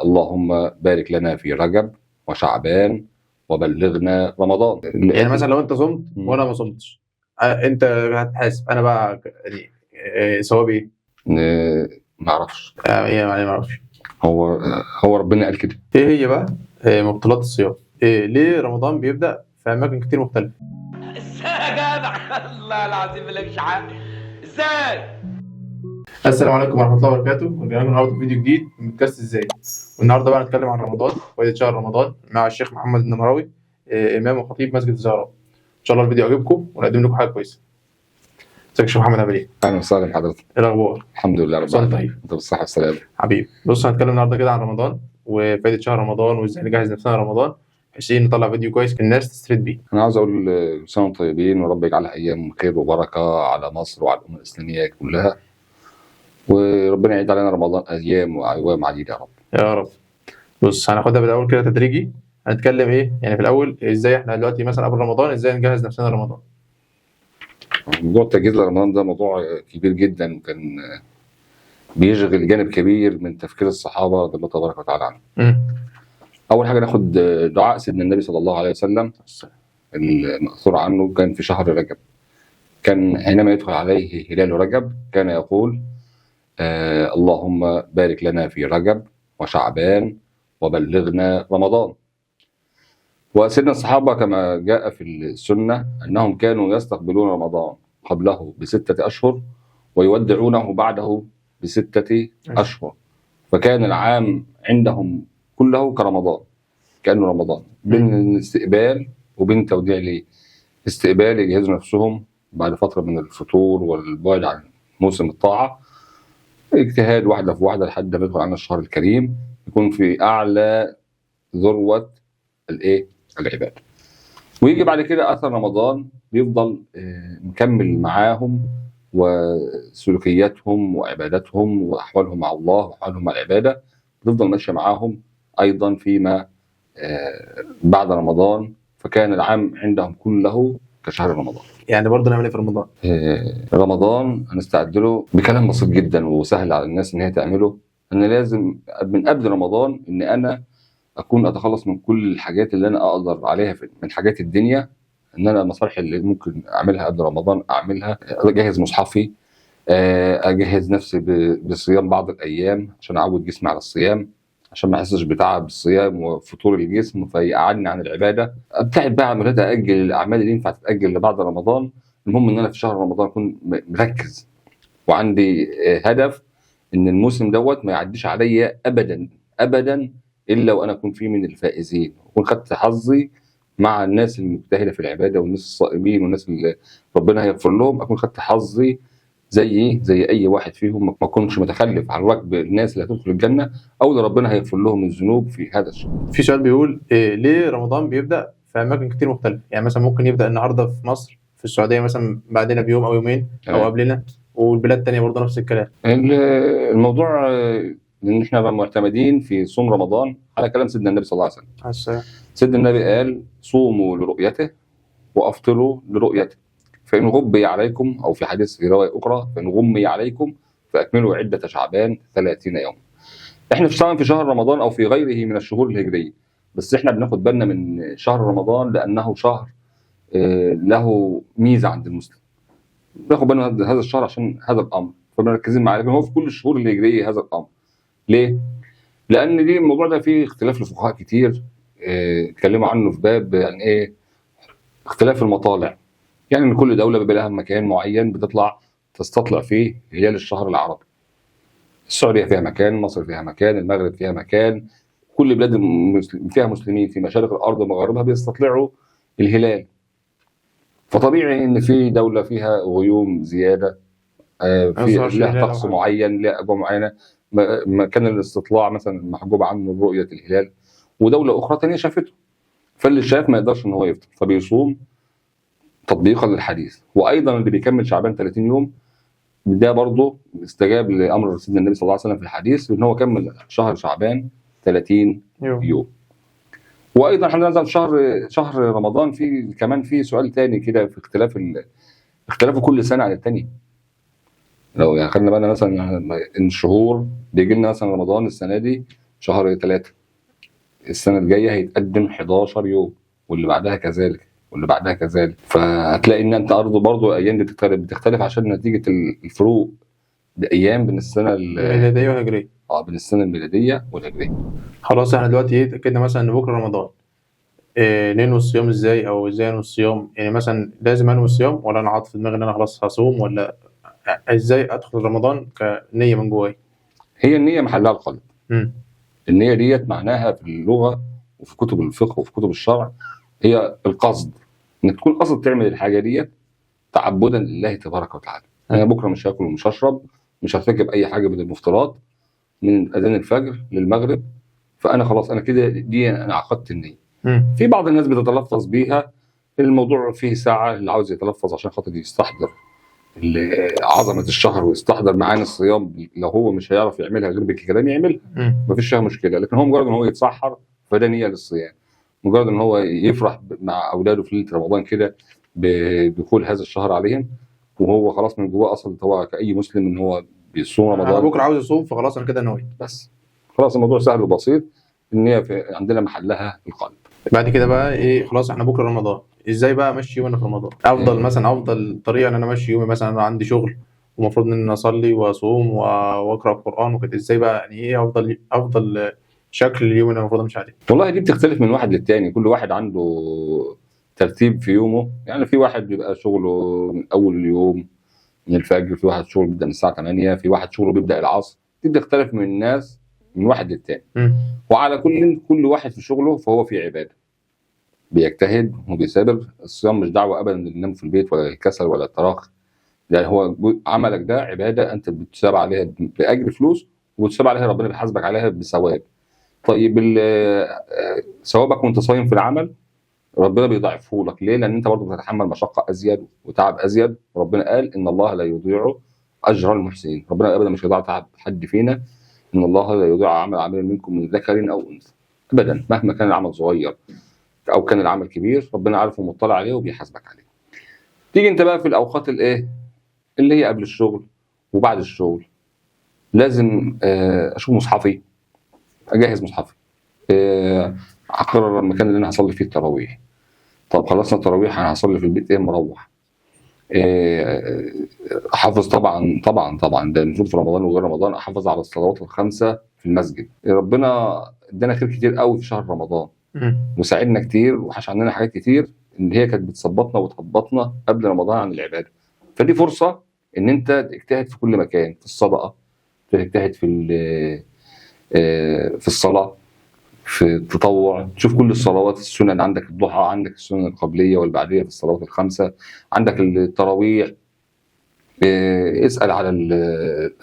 اللهم بارك لنا في رجب وشعبان وبلغنا رمضان. يعني مثلا لو انت صمت وانا ما صمتش، انت هتحاسب، انا بقى يعني ثوابي ايه؟ ما اعرفش. يعني ما اعرفش. هو ربنا قال كده. ايه هي بقى مبطلات الصيام؟ ليه رمضان بيبدأ في اماكن كتير مختلفة؟ ازاي يا جدع؟ الله العظيم مالكش حق. ازاي؟ السلام عليكم ورحمة الله وبركاته، ورجعنا لكم النهارده في فيديو جديد من بودكاست ازاي. والنهارده بقى هنتكلم عن رمضان وفائدة شهر رمضان مع الشيخ محمد النمراوي، امام وخطيب مسجد الزهراء. ان شاء الله الفيديو يعجبكم ونقدم لكم حاجة كويسة. ازيك يا شيخ محمد، عامل ايه؟ اهلا وسهلا بحضرتك. ايه الاخبار؟ الحمد لله رب صحتك العالمين. طيب؟ انت بالصحه والسلامه حبيبي. بص، هنتكلم النهارده كده عن رمضان وفائدة شهر رمضان وازاي نجهز نفسنا لرمضان بحيث نطلع فيديو كويس الناس تستفيد بيه. انا عاوز اقول كل سنه وانتم طيبين، ورب يجعلها ايام خير وبركه على مصر وعلى الامه الاسلاميه كلها، وربنا يعيد علينا رمضان ايام واعوام عديده يا رب. يا رب. بص، هناخدها بالاول كده تدريجي. هنتكلم ايه يعني في الاول، ازاي احنا دلوقتي مثلا قبل رمضان ازاي نجهز نفسنا لرمضان. موضوع التجهيز لرمضان ده موضوع كبير جدا، وكان بيشغل جانب كبير من تفكير الصحابه رضي الله تبارك وتعالى عنهم. اول حاجه ناخد دعاء سيدنا النبي صلى الله عليه وسلم المأثور عنه. كان في شهر رجب، كان حينما يدخل عليه هلال رجب كان يقول اللهم بارك لنا في رجب وشعبان وبلغنا رمضان. وسيدنا الصحابة كما جاء في السنة أنهم كانوا يستقبلون رمضان قبله ب6 أشهر ويودعونه بعده ب6 أشهر، فكان العام عندهم كله كرمضان، كأنه رمضان، بين الاستقبال وبين توديع ليه. استقبال يجهزوا نفسهم بعد فترة من الفتور والبعد عن موسم الطاعة، اجتهاد واحدة في واحدة لحد ما يدخل علينا الشهر الكريم، يكون في أعلى ذروة العبادة. ويجي بعد كده أثر رمضان بيفضل مكمل معاهم، وسلوكياتهم وعباداتهم وأحوالهم مع الله وأحوالهم مع العبادة بتفضل ماشية معاهم أيضا فيما بعد رمضان، فكان العام عندهم كله كشهر رمضان. يعني برضه نعمل ايه في رمضان؟ رمضان هنستعد له بكلام بسيط جدا وسهل على الناس ان هي تعمله. ان لازم من قبل رمضان ان انا اكون اتخلص من كل الحاجات اللي انا اقدر عليها من حاجات الدنيا، ان انا المصالح اللي ممكن اعملها قبل رمضان اعملها. اجهز مصحفي، اجهز نفسي بصيام بعض الايام عشان اعود جسمي على الصيام، عشان ما احسش بتعب الصيام وفتور الجسم فيقعدني عن العباده. ابتعد بقى عن بدأت اجل الاعمال اللي ينفع تتاجل لبعد رمضان. المهم ان انا في شهر رمضان اكون مركز وعندي هدف ان الموسم دوت ما يعديش عليا ابدا ابدا الا وانا اكون فيه من الفائزين، واكون خدت حظي مع الناس المجتهده في العباده والناس الصائمين والناس اللي ربنا هيغفر لهم. اكون خدت حظي زي اي واحد فيهم، ما اكونش متخلف عن ركب الناس اللي هتدخل الجنه او اللي ربنا هيغفر لهم الذنوب في هذا الشهر. في سؤال بيقول ليه رمضان بيبدأ في اماكن كتير مختلفة؟ يعني مثلا ممكن يبدأ النهارده في مصر، في السعودية مثلا بعدنا بيوم او يومين او قبلنا، والبلاد التانية برضه نفس الكلام. الموضوع ان احنا معتمدين في صوم رمضان على كلام سيدنا النبي صلى الله عليه وسلم. سيدنا النبي قال صوموا لرؤيته وافطروا لرؤيته، فإن غمي عليكم، أو في حديث في رواية أخرى فإن غمي عليكم فأكملوا عدة شعبان 30 يوم. إحنا في شهر رمضان أو في غيره من الشهور الهجرية، بس إحنا بناخد بالنا من شهر رمضان لأنه شهر له ميزة عند المسلم، بناخد بالنا من هذا الشهر عشان هذا الأمر، فمركزين معاه. لكن هو في كل الشهور الهجرية هذا الأمر. ليه؟ لأن دي الموضوع ده فيه اختلاف لفقهاء كتير اتكلموا عنه في باب يعني إيه اختلاف المطالع. يعني ان كل دوله بيبقى لها مكان معين بتطلع تستطلع فيه هلال الشهر العربي. السعوديه فيها مكان، مصر فيها مكان، المغرب فيها مكان، كل بلاد فيها مسلمين في مشارق الارض ومغاربها بيستطلعوا الهلال. فطبيعي ان في دوله فيها غيوم زياده، في لها طقس معين، لها اجواء معينه، مكان الاستطلاع مثلا محجوب عنه رؤيه الهلال، ودوله اخرى ثانيه شافته، فاللي شاف ما يقدرش ان هو يفطر فبيصوم تطبيقا للحديث. وايضا اللي بيكمل شعبان 30 يوم ده برضه استجاب لامر سيدنا النبي صلى الله عليه وسلم في الحديث ان هو كمل شهر شعبان 30 يوم. وايضا احنا نزل شهر رمضان في كمان في سؤال تاني كده في اختلافه كل سنه عن الثانيه. لو يعني خدنا بالنا مثلا ان الشهور بيجي لنا مثلا رمضان السنه دي شهر 3. السنه الجايه هيتقدم 11 يوم، واللي بعدها كذلك، واللي بعدها كذلك. فهتلاقي ان انت برضه ايام دي بتختلف عشان نتيجه الفروق بايام بين السنه الميلاديه والهجريه. بين السنه الميلاديه والهجريه. خلاص احنا دلوقتي اتاكدنا مثلا ان بكره رمضان. ننوي الصيام ازاي، او ازاي انوي الصيام؟ يعني مثلا لازم انوي الصيام، ولا انا حاطط في دماغي ان انا خلاص هصوم، ولا ازاي ادخل رمضان كنيه من جواي؟ هي النيه محلها القلب. النيه ديت معناها في اللغه وفي كتب الفقه وفي كتب الشرع هي القصد، انك تكون قصد تعمل الحاجه ديت تعبدا لله تبارك وتعالى. انا بكره مش هاكل ومش هشرب، مش هرتكب اي حاجه من المفترات من اذان الفجر للمغرب، فانا خلاص انا كده دي انا عقدت النيه. في بعض الناس بتتلفظ بيها، الموضوع فيه ساعه، اللي عاوز يتلفظ عشان خاطر يستحضر عظمه الشهر ويستحضر معاني الصيام، لو هو مش هيعرف يعملها غير بالكلام يعملها، مفيش فيها مشكله. لكن هو مجرد ان هو يتسحر فده نيه للصيام. مجرد ان هو يفرح مع اولاده في ليله رمضان كده بدخول هذا الشهر عليهم، وهو خلاص من جواه اصلا هو كاي مسلم ان هو بيصوم رمضان. انا بكره عاوز اصوم، فخلاص انا كده نويت. بس خلاص الموضوع سهل وبسيط. النيه عندنا محلها القلب. بعد كده بقى ايه؟ خلاص احنا بكره رمضان، ازاي بقى امشي يومي في رمضان؟ افضل طريقه ان انا امشي يومي، مثلا انا عندي شغل ومفروض ان انا اصلي واصوم واقرا القران وكده، ازاي بقى يعني ايه افضل شكل اليوم اللي المفروض امشي عليه؟ والله دي بتختلف من واحد للتاني، كل واحد عنده ترتيب في يومه. يعني في واحد بيبقى شغله من اول اليوم من الفجر، في واحد شغله بيبدا من الساعه 8، في واحد شغله بيبدا العصر. دي بتختلف من الناس من واحد للتاني. وعلى كل واحد في شغله فهو في عباده، بيجتهد وبيثابر. الصيام مش دعوه ابدا للنوم في البيت ولا الكسل ولا التراخي، يعني هو عملك ده عباده انت بتثاب عليها باجر فلوس، وبتثاب عليها ربنا بيحاسبك عليها بثواب. طيب ثوابك وانت صايم في العمل ربنا بيضاعفه لك. ليه؟ لان انت برضه بتتحمل مشقه ازيد وتعب ازيد، وربنا قال ان الله لا يضيع اجر المحسنين. ربنا ابدا مش هيضيع تعب حد فينا، ان الله لا يضيع عمل منكم من ذكر او انثى ابدا، مهما كان العمل صغير او كان العمل كبير، ربنا عارف ومطلع عليه وبيحاسبك عليه. تيجي انت بقى في الاوقات اللي هي قبل الشغل وبعد الشغل، لازم اشوف مصحفي، اجهز مصحفي، اقرر المكان اللي انا هصلي فيه التراويح. طب خلصنا التراويح انا هصلي في البيت مروح. احافظ طبعا طبعا طبعا، ده المفروض في رمضان وغير رمضان، احافظ على الصلوات الخمسه في المسجد. ربنا ادانا خير كتير قوي في شهر رمضان وساعدنا كتير وحش عننا حاجات كتير ان هي كانت بتثبطنا وتهبطنا قبل رمضان عن العباده. فدي فرصه ان انت تجتهد في كل مكان، في الصدقه، تجتهد في الصلاه، في التطوع، تشوف كل الصلوات السنن، عندك الضحى، عندك السنن القبليه والبعديه في الصلوات الخمسه، عندك التراويح، اسال على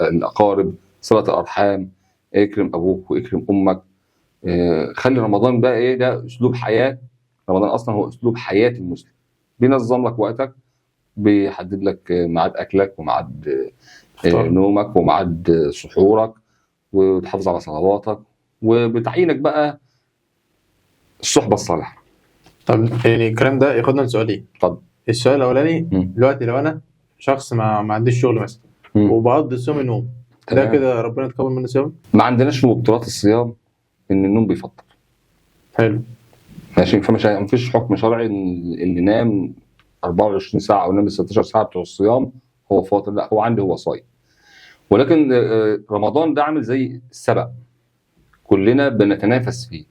الاقارب، صله الارحام، اكرم ابوك واكرم امك. خلي رمضان بقى ده اسلوب حياه. رمضان اصلا هو اسلوب حياه المسلم، بينظم لك وقتك، بيحدد لك ميعاد اكلك وميعاد نومك وميعاد سحورك، وتحافظ على صلواتك، وبتعينك بقى الصحبه الصالحه. طب يعني الكلام ده ياخدنا لسؤالين. اتفضل. السؤال الاولاني، دلوقتي لو انا شخص ما عنديش شغل مثلا وبقضي الصيام النوم، ده كده ربنا يتقبل منه صيام؟ ما عندناش في مبطلات الصيام ان النوم بيفطر. حلو ماشي. فما فيش حكم شرعي ان اللي نام 24 ساعه او نام 16 ساعه بتوع الصيام هو فاطر، لا هو عندي هو صايم. ولكن رمضان ده عامل زي السبق، كلنا بنتنافس فيه.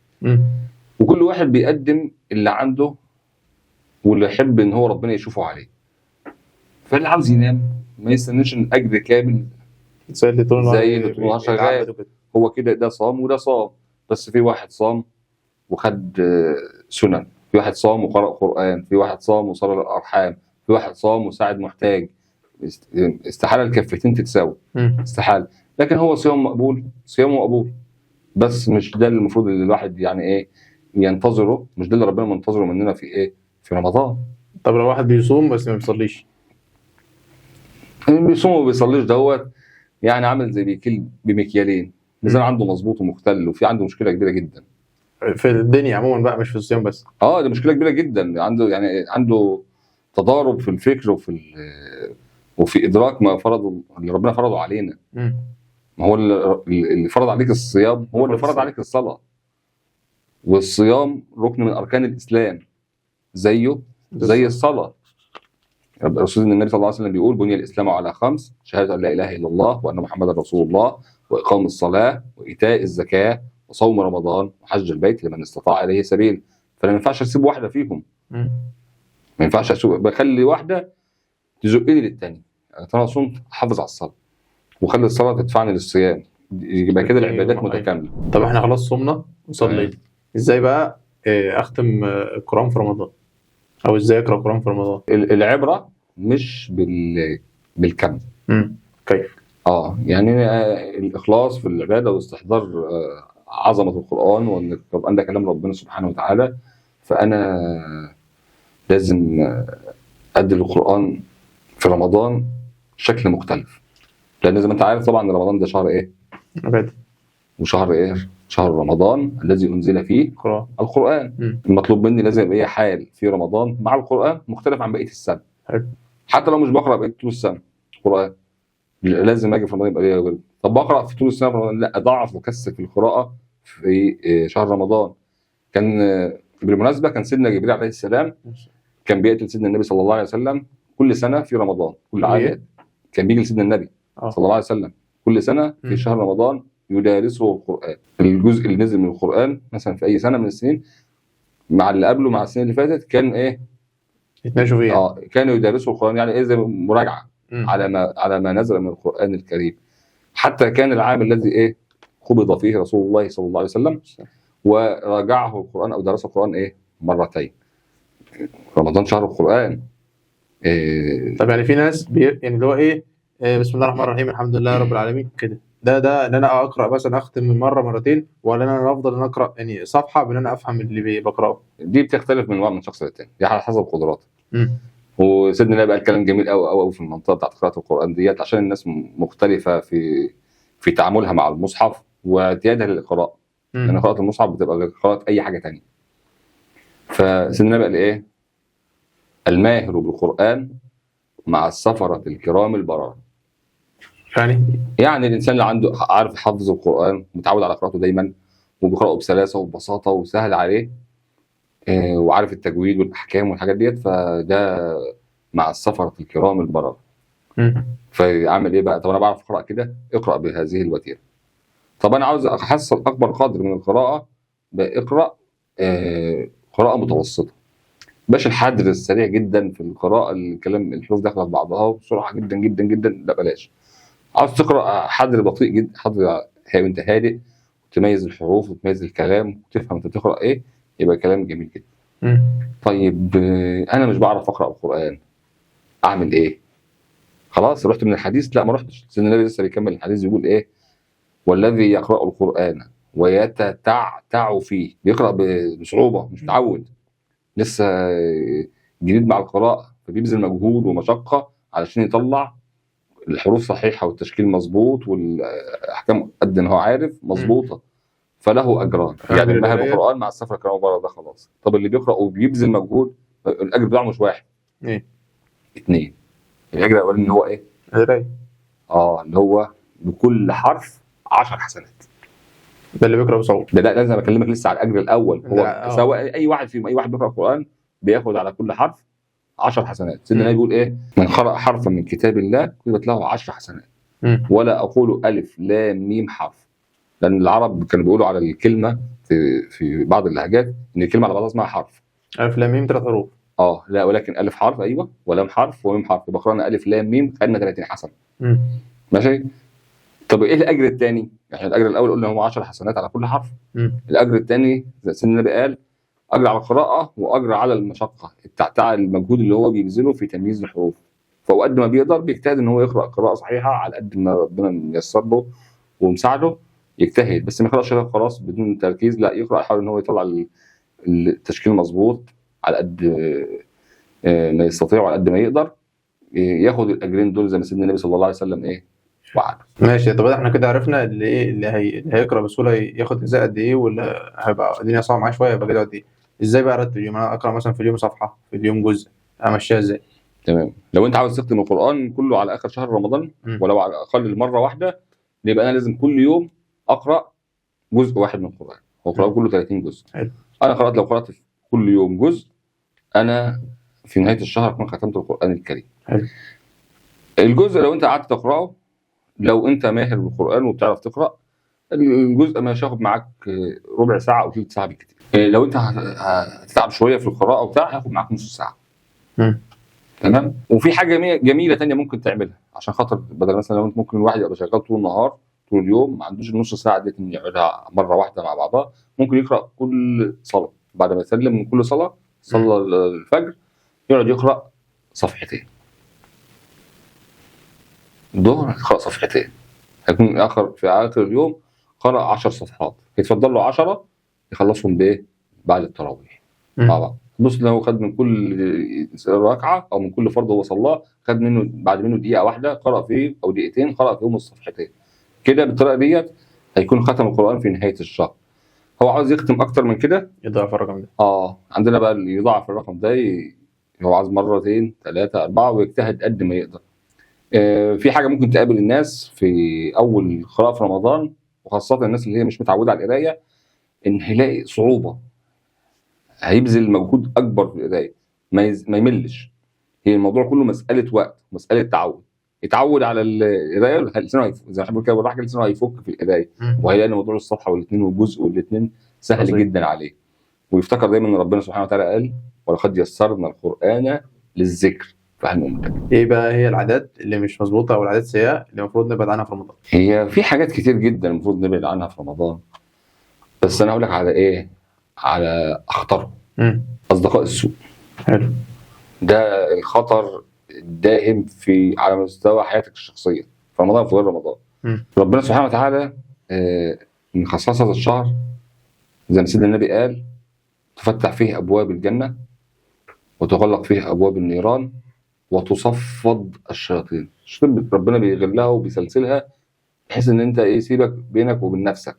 وكل واحد بيقدم اللي عنده واللي يحب ان هو ربنا يشوفه عليه. فاللي عاوز ينام ما يستناش الاجر كامل زي اللي طول النهار شغال، هو كده ده صام وده صام. بس في واحد صام وخد سنن، في واحد صام وقرأ قرآن، في واحد صام وصل الارحام، في واحد صام وساعد محتاج. استحاله الكفتين تتساوي، استحاله. لكن هو صيام مقبول، صيامه مقبول، بس مش ده اللي المفروض اللي الواحد يعني ينتظره، مش ده اللي ربنا منتظره مننا في في رمضان. طب لو واحد بيصوم بس ما بيصليش؟ بيصوم وما بيصليش دوت يعني عامل زي بيكيل بمكيالين، ميزان عنده مظبوط ومختل، وفي عنده مشكله كبيره جدا في الدنيا عموما بقى، مش في الصيام بس. دي مشكله كبيره جدا. عنده تضارب في الفكر وفي ادراك ما اللي ربنا فرضه علينا. ما هو اللي فرض عليك الصيام هو اللي فرض عليك الصلاة، والصيام ركن من أركان الإسلام زيه زي الصلاة. الرسول النبي صلى الله عليه وسلم بيقول بني الإسلام على 5: شهادة أن لا إله إلا الله وأن محمدا رسول الله، وإقام الصلاة، وإيتاء الزكاة، وصوم رمضان، وحج البيت لمن استطاع إليه سبيل. فأنا ما ينفعش أسيب واحدة فيهم، ما ينفعش بخلي واحدة تزقني للتاني. أنا صمت أحافظ على الصلاة وخلي الصلاة تدفعني للصيام، يبقى كده العبادات متكاملة. طب احنا خلاص صمنا وصلينا، ازاي بقى اختم القرآن في رمضان، او ازاي اقرأ القرآن في رمضان؟ العبرة مش بالكم. كيف؟ يعني الإخلاص في العبادة واستحضار عظمة القرآن، وأن القرآن ده كلام ربنا سبحانه وتعالى. فأنا لازم أدي القرآن في رمضان شكل مختلف، لأن زي ما أنت عارف طبعا رمضان ده شهر إيه؟ عبادة. وشهر إيه؟ شهر رمضان الذي أنزل فيه القرآن. المطلوب مني لازم يبقى حال في رمضان مع القرآن مختلف عن بقية السنة. حتى لو مش بقرأ بقية طول السنة القرآن، لازم اجي في رمضان يبقى ليا ورد. طب بقرا في طول السنه في رمضان؟ لا، اضعف وكثف القراءه في شهر رمضان. كان بالمناسبه كان سيدنا جبريل عليه السلام كان بيقتل سيدنا النبي صلى الله عليه وسلم كل سنه في رمضان، كل عام كان بيجي لسيدنا النبي صلى الله عليه وسلم كل سنه في شهر رمضان يدارسه القران. الجزء اللي نزل من القران مثلا في اي سنه من السنين مع اللي قبله مع السنين اللي فاتت كان ايه؟ يتناقشوا فيها. كانوا يدارسوا القران، يعني ايه، زي مراجعه على ما نزل من القرآن الكريم. حتى كان العام الذي قبض فيه رسول الله صلى الله عليه وسلم وراجعه القرآن أو درس القرآن مرتين. رمضان شهر القرآن. طب يعني في ناس يعني اللي هو بسم الله الرحمن الرحيم الحمد لله رب العالمين كده، ده ان انا اقرا مثلا اختم من مره مرتين، ولا انا افضل ان اقرا يعني صفحه بان انا افهم اللي بقراه؟ دي بتختلف من شخص للتاني، دي على حسب قدراته. وسيدنا النبي قال كلام جميل قوي قوي في المنطقه بتاعت قراءه القران ديت، عشان الناس مختلفه في تعاملها مع المصحف واعتيادها للقراءه. لان قراءه المصحف بتبقى غير قراءه اي حاجه ثانيه. فسيدنا النبي قال ايه؟ الماهر بالقران مع السفره الكرام البرره. يعني الانسان اللي عنده عارف يحفظ القران متعود على قراءته دايما وبيقراه بسلاسه وببساطه وسهل عليه، وعارف التجويد والاحكام والحاجات ديت، فده مع السفرة الكرام البررة. فاعمل ايه بقى؟ طب انا بعرف اقرا كده، اقرا بهذه الوتيره. طب انا عاوز احصل اكبر قدر من القراءه، اقرا قراءه متوسطه، باش الحدر السريع جدا في القراءه، الكلام الحروف داخله في بعضها بسرعه جدا جدا جدا، لا بلاش. عاوز تقرا حدر بطيء جدا، حدر وانت هادئ وتميز الحروف وتميز الكلام وتفهم انت بتقرا ايه، يبقى كلام جميل جدا. طيب انا مش بعرف اقرا القران، اعمل ايه؟ خلاص رحت من الحديث؟ لا، ما رحتش. سيدنا النبي لسه بيكمل الحديث بيقول ايه؟ والذي يقرا القران ويتتعتع فيه، بيقرا بصعوبه، مش متعود، لسه جديد مع القراءه، فبيبذل مجهود ومشقه علشان يطلع الحروف صحيحه والتشكيل مظبوط والاحكام قد ما هو عارف مظبوطه، فله اجران. يعني الماهر بالقران مع السفر الكرام بره ده خلاص. طب اللي بيقرا وبيبذل مجهود، الاجر بتاعه مش واحد، 2. الاجر الاولاني ان هو ايه؟ القرايه. اللي هو بكل حرف 10 حسنات. ده اللي بيقرا بصعوبه. ده لازم اكلمك لسه على الاجر الاول. هو سواء اي واحد فيهم، اي واحد بيقرا القران بياخد على كل حرف 10 حسنات. سيدنا النبي بيقول ايه؟ من قرأ حرفا من كتاب الله كتبت له 10 حسنات. ولا اقول الف لام ميم حرف، لان العرب كانوا بيقولوا على الكلمه في بعض اللهجات ان الكلمه على بعضها اسمها حرف. الف لام ميم 3 حروف. لا، ولكن الف حرف، ايوه، ولام حرف وميم حرف، يبقى قرانا الف لام ميم خدنا 30 حسنه. ماشي. طب ايه الاجر الثاني؟ يعني الاجر الاول قلنا هو 10 حسنات على كل حرف. الاجر الثاني زي سيدنا النبي قال اجر على القراءه واجر على المشقه، التعتع، المجهود اللي هو بيبذله في تمييز الحروف. فهو قد ما بيقدر بيجتهد ان هو يقرا قراءه صحيحه على قد ما ربنا ميسر له ومساعده، يجتهد، بس ما يقراش خلاص بدون تركيز، لا، يقرا، يحاول ان هو يطلع التشكيل مظبوط على قد ما يستطيع وعلى قد ما يقدر، ياخد الاجرين دول زي ما سيدنا النبي صلى الله عليه وسلم وعد. ماشي. طب احنا كده عرفنا اللي هيقرا بسهوله ياخد جزاء قد ايه، ولا هيبقى الدنيا صعبه معاه شويه يبقى كده قد ايه؟ ازاي بقى ارتب اليوم؟ انا اقرا مثلا في اليوم صفحه، في اليوم جزء، امشيها ازاي؟ تمام. لو انت عاوز تختم القران كله على اخر شهر رمضان ولو على الاقل مره واحده، يبقى انا لازم كل يوم اقرا جزء واحد من القران. هو القران كله 30 جزء. حلو. انا لو قرات كل يوم جزء، انا في نهايه الشهر اكون ختمت القران الكريم. حلو. الجزء لو انت قعدت تقراه، لو انت ماهر بالقران وبتعرف تقرا، الجزء مش هياخد معاك ربع ساعه او ثلث ساعه بالكتير. لو انت هتتعب شويه في القراءه وبتاع، هياخد معاك نص ساعه. تمام. وفي حاجه جميله تانية ممكن تعملها، عشان خاطر بدل مثلا لو انت ممكن الواحد يبقى شغال طول النهار طول اليوم ما عندوش النص ساعه دي إن يعملها مره واحده مع بعضها، ممكن يقرا كل صلاه بعد ما يسلم من كل صلاه، صلى الفجر، يقعد يقرا صفحتين. الظهر يقرا صفحتين، هيكون في اخر اليوم قرأ 10 صفحات، يتفضل له 10 يخلصهم بايه؟ بعد التراويح مع بعض. بص لو خد من كل ركعه او من كل فرض هو صلاه، خد منه بعد منه دقيقه واحده قرأ فيه او دقيقتين قرأ فيهم الصفحتين. كده بالطريقه ديت هيكون ختم القرآن في نهايه الشهر. هو عاوز يختم اكتر من كده، يضاعف الرقم ده. عندنا بقى اللي يضاعف الرقم ده، هو عاوز مرتين 3 4 ويجتهد قد ما يقدر. في حاجه ممكن تقابل الناس في اول قراءه في رمضان، وخاصه الناس اللي هي مش متعوده على القرايه، ان هيلاقي صعوبه، هيبذل مجهود اكبر في القرايه، ما يملش. هي الموضوع كله مساله وقت، مساله تعود. يتعود على القرايه، لسانه زي ما بنقول كده بالراحه، لسانه هيفك في القرايه، وهيلاقي ان موضوع الصفحه والاثنين والجزء والاثنين سهل بسيط جدا عليه. ويفتكر دايما ان ربنا سبحانه وتعالى قال: ولقد يسرنا القران للذكر فهل من مدكر. ايه بقى هي العادات اللي مش مظبوطه او العادات السيئه اللي المفروض نبعد عنها في رمضان؟ هي في حاجات كتير جدا المفروض نبعد عنها في رمضان، بس انا هقول لك على ايه، على اخطرهم. اصدقاء السوء. حلو. ده الخطر الدائم على مستوى حياتك الشخصيه في رمضان وفي غير رمضان. ربنا سبحانه وتعالى من خصائص هذا الشهر زي ما سيدنا النبي قال: تفتح فيه ابواب الجنه وتغلق فيه ابواب النيران وتصفد الشياطين. الشياطين ربنا بيغلها وبيسلسلها بحيث ان انت يسيبك بينك وبين نفسك،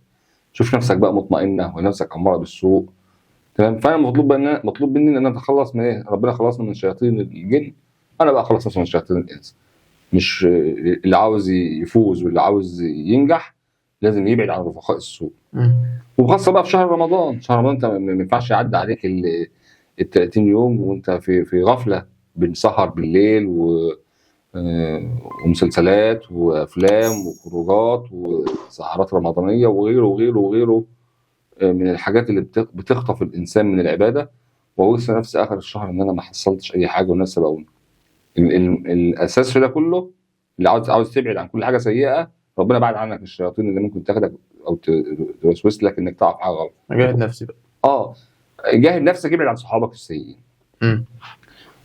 شوف نفسك بقى مطمئنه ونفسك اماره بالسوء. تمام. فانا مطلوب مني ان انا اتخلص من ايه؟ ربنا خلصنا من شياطين الجن، انا بقى اخلص نفسي من شياطين الانس. مش اللي عاوز يفوز واللي عاوز ينجح لازم يبعد عن رفقاء السوء. وخاصه بقى في شهر رمضان. شهر رمضان انت ما ينفعش يعدي عليك ال 30 يوم وانت في غفله بين سهر بالليل ومسلسلات وافلام وخروجات وسهرات رمضانيه وغيره وغيره وغيره من الحاجات اللي بتخطف الانسان من العباده، واوصي نفسي اخر الشهر ان انا ما حصلتش اي حاجه والناس سبقوني. الاساس في ده كله، اللي عاوز تبعد عن كل حاجه سيئه، ربنا بعد عنك الشياطين اللي ممكن تاخدك او توسوس لك انك تعرف حاجه غلط. اجاهد نفسي بقى. جاهد نفسك، ابعد عن صحابك السيئين.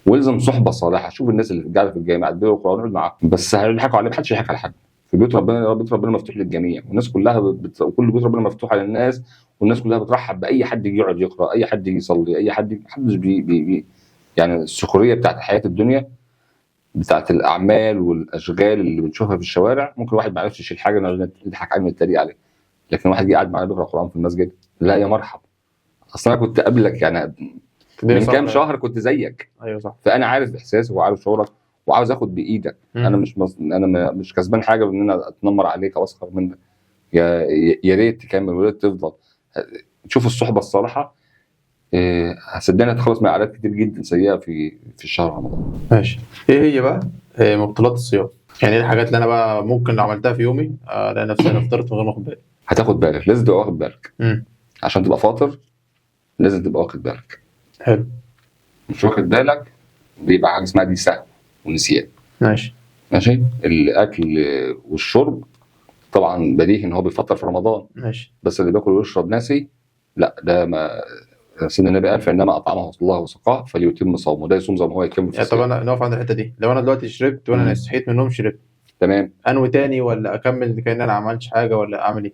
والزم صحبه صالحه. شوف الناس اللي قاعده في الجامع بيقروا القران اقعد معاهم، بس هيضحكوا عليه، محدش يضحك على حد. في بيت ربنا مفتوح للجميع، والناس كلها وكل بيت ربنا مفتوح على الناس، والناس كلها بترحب باي حد يجي يقعد يقرا، اي حد يجي يصلي، اي حد. محدش يعني السخريه بتاعت حياه الدنيا، بتاعت الاعمال والاشغال اللي بنشوفها في الشوارع، ممكن واحد ما يعرفش يشيل حاجه نضحك عليه ونتريق عليه، لكن واحد جه قاعد معانا بيقرا القران في المسجد، لا يا مرحب. اصل انا كنت قبلك يعني من كام شهر كنت زيك. ايوه صح. فانا عارف احساسك وعارف شعورك وعاوز اخد بايدك. انا مش كسبان حاجه بان انا اتنمر عليك او اسخر منك. يا ريت تكمل ويا ريت تفضل. تشوف الصحبه الصالحه، صدقني هتخلص من عادات كتير جدا سيئه في الشهر رمضان. ماشي. ايه هي بقى مبطلات الصيام؟ يعني ايه الحاجات اللي انا بقى ممكن لو عملتها في يومي الاقي نفسي انا فطرت من غير ما اخد بالي؟ هتاخد بالك، لازم تبقى واخد بالك. عشان تبقى فاطر لازم تبقى واخد بالك. حلو. مش واخد بالك بيبقى حاجه اسمها دي سهو ونسيان. ماشي. الاكل والشرب طبعا بديهي ان هو بيفطر في رمضان. ماشي. بس اللي بياكل ويشرب ناسي، لا ده ما سيدنا النبي قال: فانما اطعمه الله وسقاه فليتم صومه. ده يصوم زي ما هو يكمل في طب انا نقف عند الحته دي. لو انا دلوقتي شربت وانا صحيت من النوم شربت، تمام، انوي تاني ولا اكمل كأن انا ما عملتش حاجه ولا اعمل ايه؟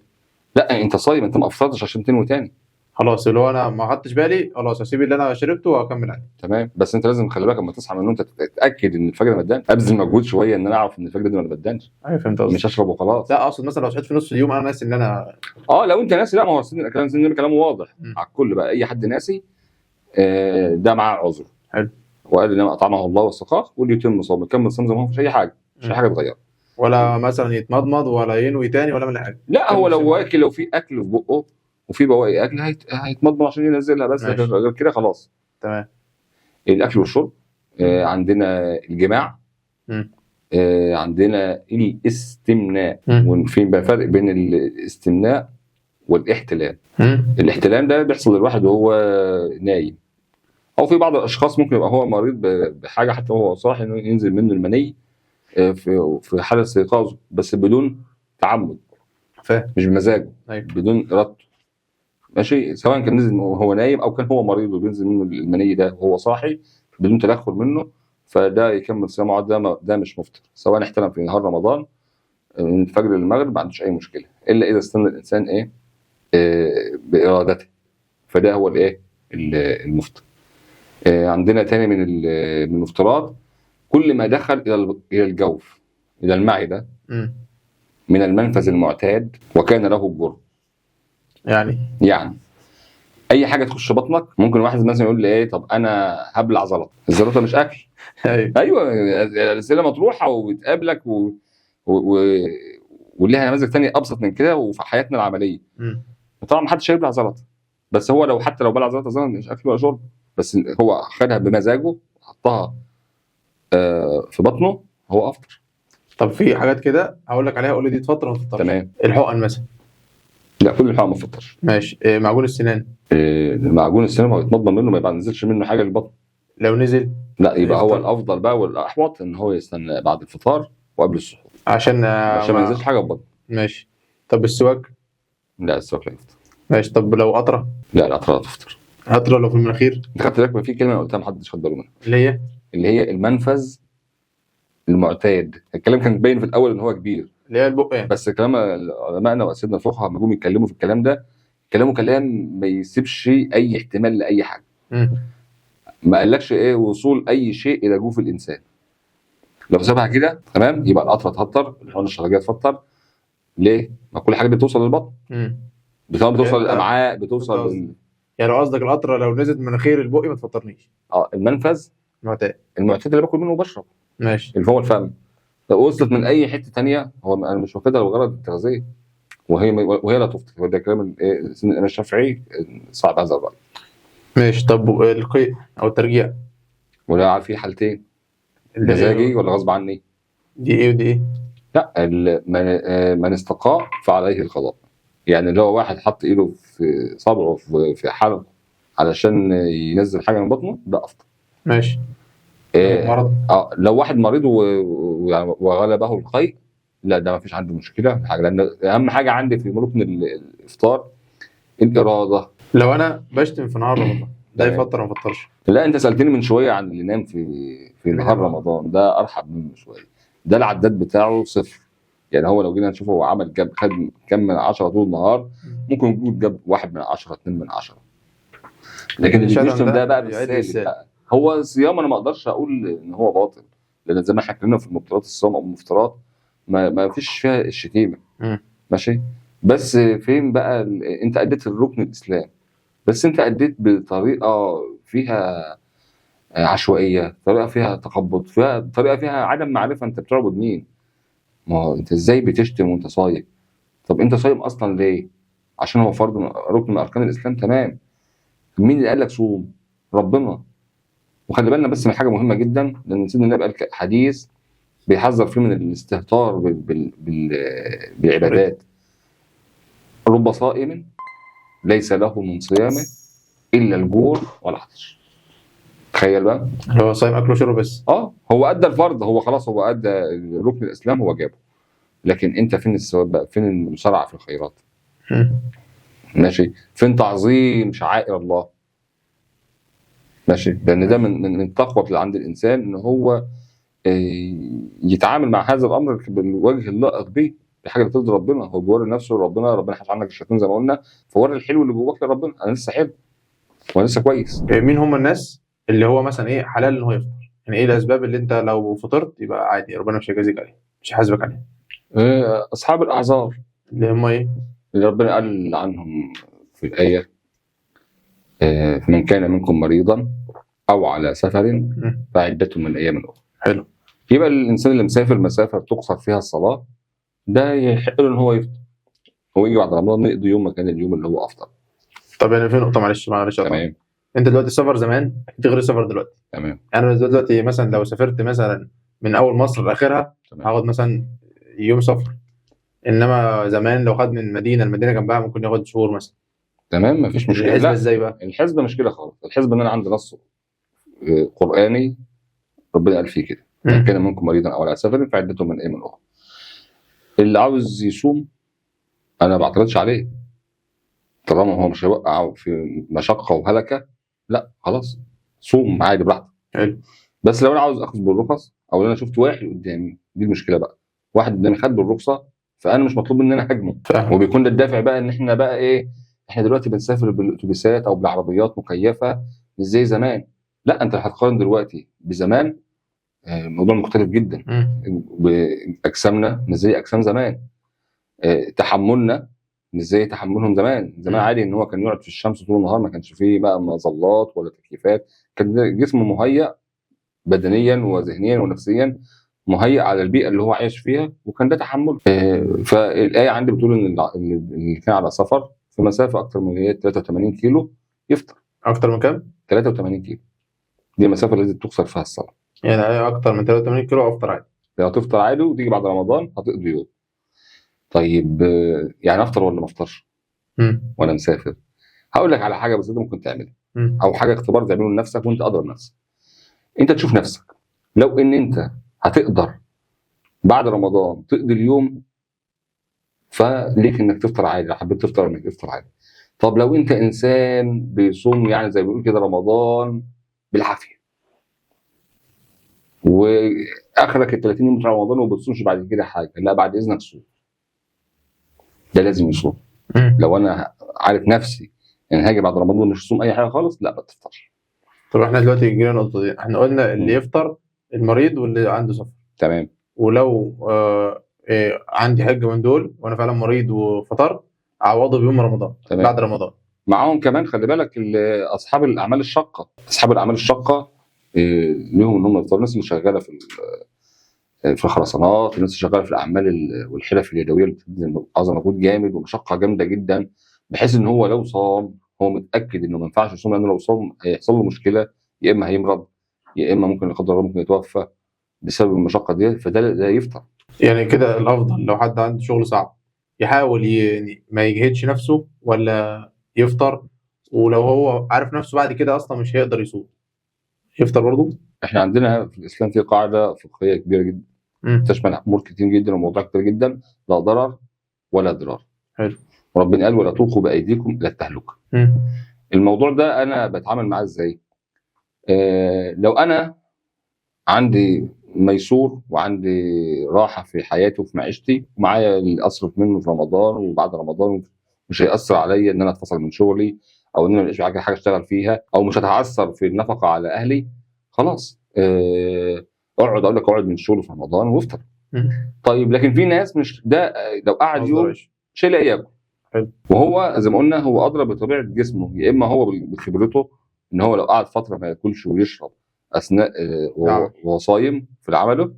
لا انت صايم، انت ما افطرتش عشان تنوي تاني. خلاص اللي هو انا ما خدتش بالي، خلاص هسيب اللي انا شربته واكمل عادي. تمام. بس انت لازم خلي بالك لما تصحى من النوم تتاكد ان الفجر ما ادانش. ابذل مجهود شويه ان انا اعرف ان الفجر ده ما ادانش. ايوه فهمت قصدك. مش اشرب وخلاص. لا اقصد مثلا لو صحيت في نص اليوم انا ناسي ان انا لو انت ناسي، لا ما هو سيدنا كلامه واضح على الكل بقى. اي حد ناسي ده معاه عذر. حلو. وقال: انما اطعمه الله وسقاه وليتم صومه. كمل صوم زي ما هو، مفيش اي حاجه، مش اي حاجه اتغيرت. ولا مثلا يتمضمض ولا ينوي تاني ولا من حاجه؟ لا هو لو كلام واكل، لو في اكل في بقه وفي بواقي اكل هيتمضمض عشان ينزلها بس، ماشي. غير كده خلاص. تمام. الاكل والشرب، عندنا الجماع، مم. عندنا الاستمناء. مم. وفي بقى فرق بين الاستمناء والاحتلام. مم. الاحتلام ده بيحصل للواحد وهو نايم، او في بعض الاشخاص ممكن يبقى هو مريض بحاجه حتى هو صاحي انه ينزل منه المني في حاله استيقاظه، بس بدون تعمد، فاهم. مش بمزاجه، ايوه. بدون ارادته. ماشي، سواء كان نزل وهو نايم او كان هو مريض وبينزل منه المني ده وهو صاحي بدون تدخل منه، فده يكمل صيامه. ده مش مفطر، سواء احتلم في نهار رمضان من الفجر للمغرب ما عندوش اي مشكله، الا اذا استنى الانسان بارادته، فده هو المفطر. عندنا تاني من المفطرات كل ما دخل الى الجوف، الى المعده مم. من المنفذ المعتاد وكان له الجرم. يعني اي حاجه تخش بطنك، ممكن واحد مثلا يقول لي طب انا هبلع زلط. الزلطه مش اكل. ايوه الاسئله مطروحه وبتقابلك و... وليها نماذج تانية ابسط من كده وفي حياتنا العمليه. طبعا ما حدش هيبلع زلط، بس هو لو حتى لو بلع زلط مش اكل ولا شرب، بس هو خدها بمزاجه حطها في بطنه، هو افطر. طب في حاجات كده هقول لك عليها، قول لي دي تفطر ولا ما تفطرش. تمام. الحقن مثلا. لا كل الحقن ما تفطرش. ماشي. معجون السنان. معجون السنان هو يتمضمض منه ما ينزلش منه حاجه للبطن. لو نزل لا يبقى هو الافضل بقى والاحوط ان هو يستنى بعد الفطار وقبل السحور عشان ما ينزلش حاجه في بطنه. ماشي. طب السواك؟ لا السواك لا يفطر. ماشي. طب لو قطره؟ لا القطره لا تفطر. قطره لو في المناخير؟ انت خدت بالك من في كلمه قلتها ما حدش خد باله منها، اللي هي المنفذ المعتاد. الكلام كان باين في الاول ان هو كبير، اللي هي البق يعني. بس كلام علمائنا واساتذتنا الفقهاء لما جم يتكلموا في الكلام ده كلامه كلام ما يسيبش اي احتمال لاي حاجه. ما قالكش وصول اي شيء الى جوف الانسان. لو سابها كده تمام يبقى القطره تفطر، الحقن الشرجيه تفطر. ليه؟ ما كل حاجه بتوصل للبطن، بتوصل للامعاء، بتوصل يعني لو قصدك القطره لو نزلت من مناخير البق ما تفطرنيش. المنفذ المعتاد اللي باكل منه وبشرب. ماشي. اللي هو الفم. لو وصلت من اي حته ثانيه هو انا مش واخدها للغرض التغذيه، وهي لا تفطر. وده كلام الامام الشافعي صعب هذا الراي. ماشي. طب القيء او الترجيع؟ ولا في حالتين، مزاجي ولا غصب عني؟ دي ايه ودي ايه؟ لا من استقاء فعليه القضاء. يعني لو واحد حط ايده في صبعه في حلقه علشان ينزل حاجه من بطنه ده افضل. ماشي. مرض لو واحد مريض وغلبه القيء، لا ده ما فيش عنده مشكله في حاجه، لان اهم حاجه عندي في ركن الافطار الاراده. لو انا بشتم في نهار رمضان ده يفطر ما يفطرش؟ لا انت سالتني من شويه عن اللي نام في نهار رمضان، ده ارحب منه شويه. ده العداد بتاعه صفر. يعني هو لو جينا نشوفه هو عمل خد كم من 10 طول النهار، ممكن يكون جاب 1 من 10 2 من 10. لكن اللي بيشتم ده بقى بالسالب. هو صيام انا ما اقدرش اقول ان هو باطل، لان زي ما احنا اتكلمنا في المفطرات الصوم او المفطرات ما فيش فيها الشتيمه. ماشي. بس فين بقى انت اديت الركن الاسلام، بس انت اديت بطريقه فيها عشوائيه، طريقه فيها تخبط، طريقه فيها عدم معرفه انت بتعبد مين. ما هو انت ازاي بتشتم وانت صايم؟ طب انت صايم اصلا ليه؟ عشان هو فرض ركن من اركان الاسلام. تمام. مين اللي قال لك صوم؟ ربنا. وخلي بالنا بس من حاجه مهمه جدا، لان سيدنا النبي قال حديث بيحذر فيه من الاستهتار بالعبادات. رب صائم ليس له من صيامه الا الجوع والعطش. تخيل بقى، هو صايم اكل وشرب بس. هو ادى الفرض، هو خلاص هو ادى ركن الاسلام هو جابه، لكن انت فين الثواب بقى؟ فين المسارعه في الخيرات؟ ماشي. فين تعظيم شعائر الله؟ ماشي. لان ده من التقوى اللي عند الانسان ان هو يتعامل مع هذا الامر بالوجه اللائق به، بحاجه بترضي ربنا. هو بيوري نفسه لربنا، ربنا حاش عنك الشيطان زي ما قلنا، فوري الحلو اللي جواك لربنا. انا لسه حلو وانا لسه كويس. مين هم الناس اللي هو مثلا حلال ان هو يفطر؟ يعني ايه الاسباب اللي انت لو فطرت يبقى عادي ربنا مش هيجازيك عليها، مش هيحاسبك عليها؟ اصحاب الاعذار اللي هم اللي ربنا قال عنهم في الايه من كان منكم مريضا او على سفر فعدة من ايام اخرى. حلو. يبقى الانسان اللي مسافر مسافه بتقصر فيها الصلاه ده يحق له ان هو يفطر، هو يجي بعد رمضان يقضي يوم مكان اليوم اللي هو افطر. طب يعني في نقطه، معلش أقطعك. تمام. انت دلوقتي السفر زمان اكيد غير السفر دلوقتي. تمام. انا دلوقتي مثلا لو سافرت مثلا من اول مصر لاخرها تمام. هاخد مثلا يوم سفر، انما زمان لو خد من مدينه المدينه جنبها ممكن ياخد شهور مثلا. تمام، مفيش مشكله. الحسبه لا، ازاي بقى؟ الحسبه مش كده خالص. الحسبه ان انا عندي نص قراني ربنا قال فيه كده، من كان منكم مريضا او على سفر فعدته من ايام اخرى. اللي عاوز يصوم انا ما بعترضش عليه طالما هو مش هيوقع في مشقه وهلكه، لا خلاص صوم عادي براحتك. حلو. بس لو انا عاوز اخذ بالرخص او لو انا شفت واحد قدامي، دي المشكله بقى، واحد قدامي خد بالرخصه فانا مش مطلوب مني ان انا اهاجمه. وبيكون ده الدافع بقى ان احنا بقى ايه، احنا دلوقتي بنسافر بالاتوبيسات او بالعربيات مكيفه مش زي زمان. لا، انت هتقارن دلوقتي بزمان، الموضوع مختلف جدا. اجسامنا مش زي اجسام زمان، تحملنا مش زي تحملهم زمان عادي ان هو كان يقعد في الشمس طول النهار، ما كانش فيه بقى مظلات ولا تكييفات، كان جسمه مهيأ بدنيا وذهنيا ونفسيا، مهيأ على البيئه اللي هو عايش فيها، وكان ده تحمل. فالايه عندي بتقول ان اللي كان على سفر في مسافه اكثر من 83 كيلو يفطر. اكتر من كام؟ 83 كيلو دي المسافه اللي تقصر فيها الصلاه. يعني اكتر من 83 كيلو افطر عادي؟ لو هتفطر عادي وتيجي بعد رمضان هتقضي يوم. طيب يعني افطر ولا ما افطرش وانا مسافر؟ هقول لك على حاجه بسيطه ممكن تعملها، او حاجه اختبار تعمله لنفسك وانت ادرى نفسك. انت تشوف نفسك لو ان انت هتقدر بعد رمضان تقضي اليوم فليك انك تفطر عادي، لو حبيت تفطر انك تفطر عادي. طب لو انت انسان بيصوم يعني زي ما بيقول كده رمضان بالعافيه، واخرك ال 30 يوم بتاع رمضان وما بتصومش بعد كده حاجه، لا بعد اذنك صوم، ده لازم يصوم. لو انا عارف نفسي ان هاجي بعد رمضان مش هصوم اي حاجه خالص، لا ما تفطرش. طب احنا دلوقتي جينا النقطه دي، احنا قلنا اللي يفطر المريض واللي عنده سفر. تمام. ولو عندي حاجه من دول وانا فعلا مريض وفطرت اعوضه بيوم رمضان. تمام. بعد رمضان معاهم كمان خلي بالك اصحاب الاعمال الشاقه. اصحاب الاعمال الشاقه ليهم ان هم يفطروا. الناس اللي شغاله في الخرسانات، الناس اللي شغاله في الاعمال والحرف اليدويه اللي بتبذل مجهود جامد ومشقه جامده جدا، بحيث ان هو لو صام هو متاكد انه ما ينفعش يصوم، لانه لو صام هيحصل له مشكله، يا اما هيمرض يا اما ممكن لا قدر الله ممكن يتوفى بسبب المشقه دي، فده يفطر. يعني كده الافضل لو حد عنده شغل صعب يحاول ما يجهدش نفسه ولا يفطر؟ ولو هو عارف نفسه بعد كده اصلا مش هيقدر يصوم يفطر برضه؟ احنا عندنا في الاسلام في قاعده فقهيه كبيره جدا تشمل امور كتير جدا ومواضيع كتير جدا، لا ضرر ولا ضرار. حلو. وربنا قال ولا تلقوا بايديكم الى التهلكه. الموضوع ده انا بتعامل معاه ازاي؟ لو انا عندي ميسور وعندي راحه في حياتي وفي معيشتي ومعايا اللي اصرف منه في رمضان وبعد رمضان، مش هيأثر عليا ان انا اتفصل من شغلي او ان انا مش حاجه اشتغل فيها، او مش هتعثر في النفقه على اهلي، خلاص اقعد من الشغل في رمضان وافطر. طيب لكن في ناس مش ده، لو قعد يوم شيء لا ياكل، وهو زي ما قلنا هو ادرى بطبيعه جسمه، يا اما هو بخبرته ان هو لو قعد فتره ما ياكلش ويشرب اثناء وهو صايم في عمله،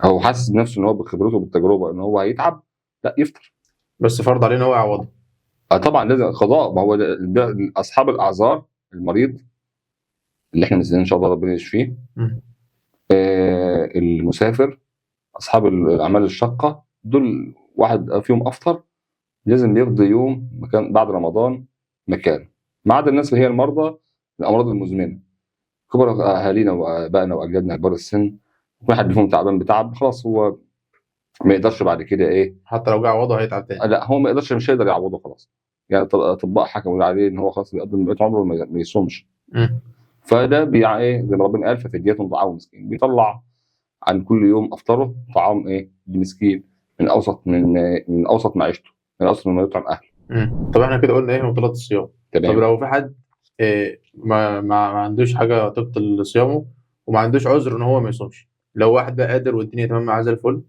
هو حاسس بنفسه ان هو بخبرته بالتجربه ان هو هيتعب، لا يفطر. بس فرض عليه ان هو يعوضه. طبعا لازم قضاء، ما هو اصحاب الاعذار، المريض اللي احنا نزلنا ان شاء الله ربنا يشفيه، المسافر، اصحاب الاعمال الشاقه، دول واحد فيهم افطر لازم يقضي يوم مكان بعد رمضان مكان، ما عدا الناس اللي هي المرضى الامراض المزمنه، كبار اهالينا وابائنا واجدادنا كبار السن، يكون حد فيهم تعبان بتعب خلاص هو ما يقدرش بعد كده ايه، حتى لو جه يعوضه هيتعب تاني. لا هو ما يقدرش، مش هيقدر يعوضه خلاص، يعني اطباء حكموا عليه ان هو خلاص بيقضي بقيت عمره ما يصومش. فده ايه زي ما ربنا قال ففدية طعام مسكين، بيطلع عن كل يوم افطره طعام ايه لمسكين من اوسط معيشته، من اوسط ما يطعم اهله. طب احنا كده قلنا ايه مبطلات الصيام. طب لو في حد ما عندوش حاجه تبطل صيامه وما عندوش عذر ان هو ما يصومش، لو واحد بقى قادر والدنيا تمام معاه زي الفل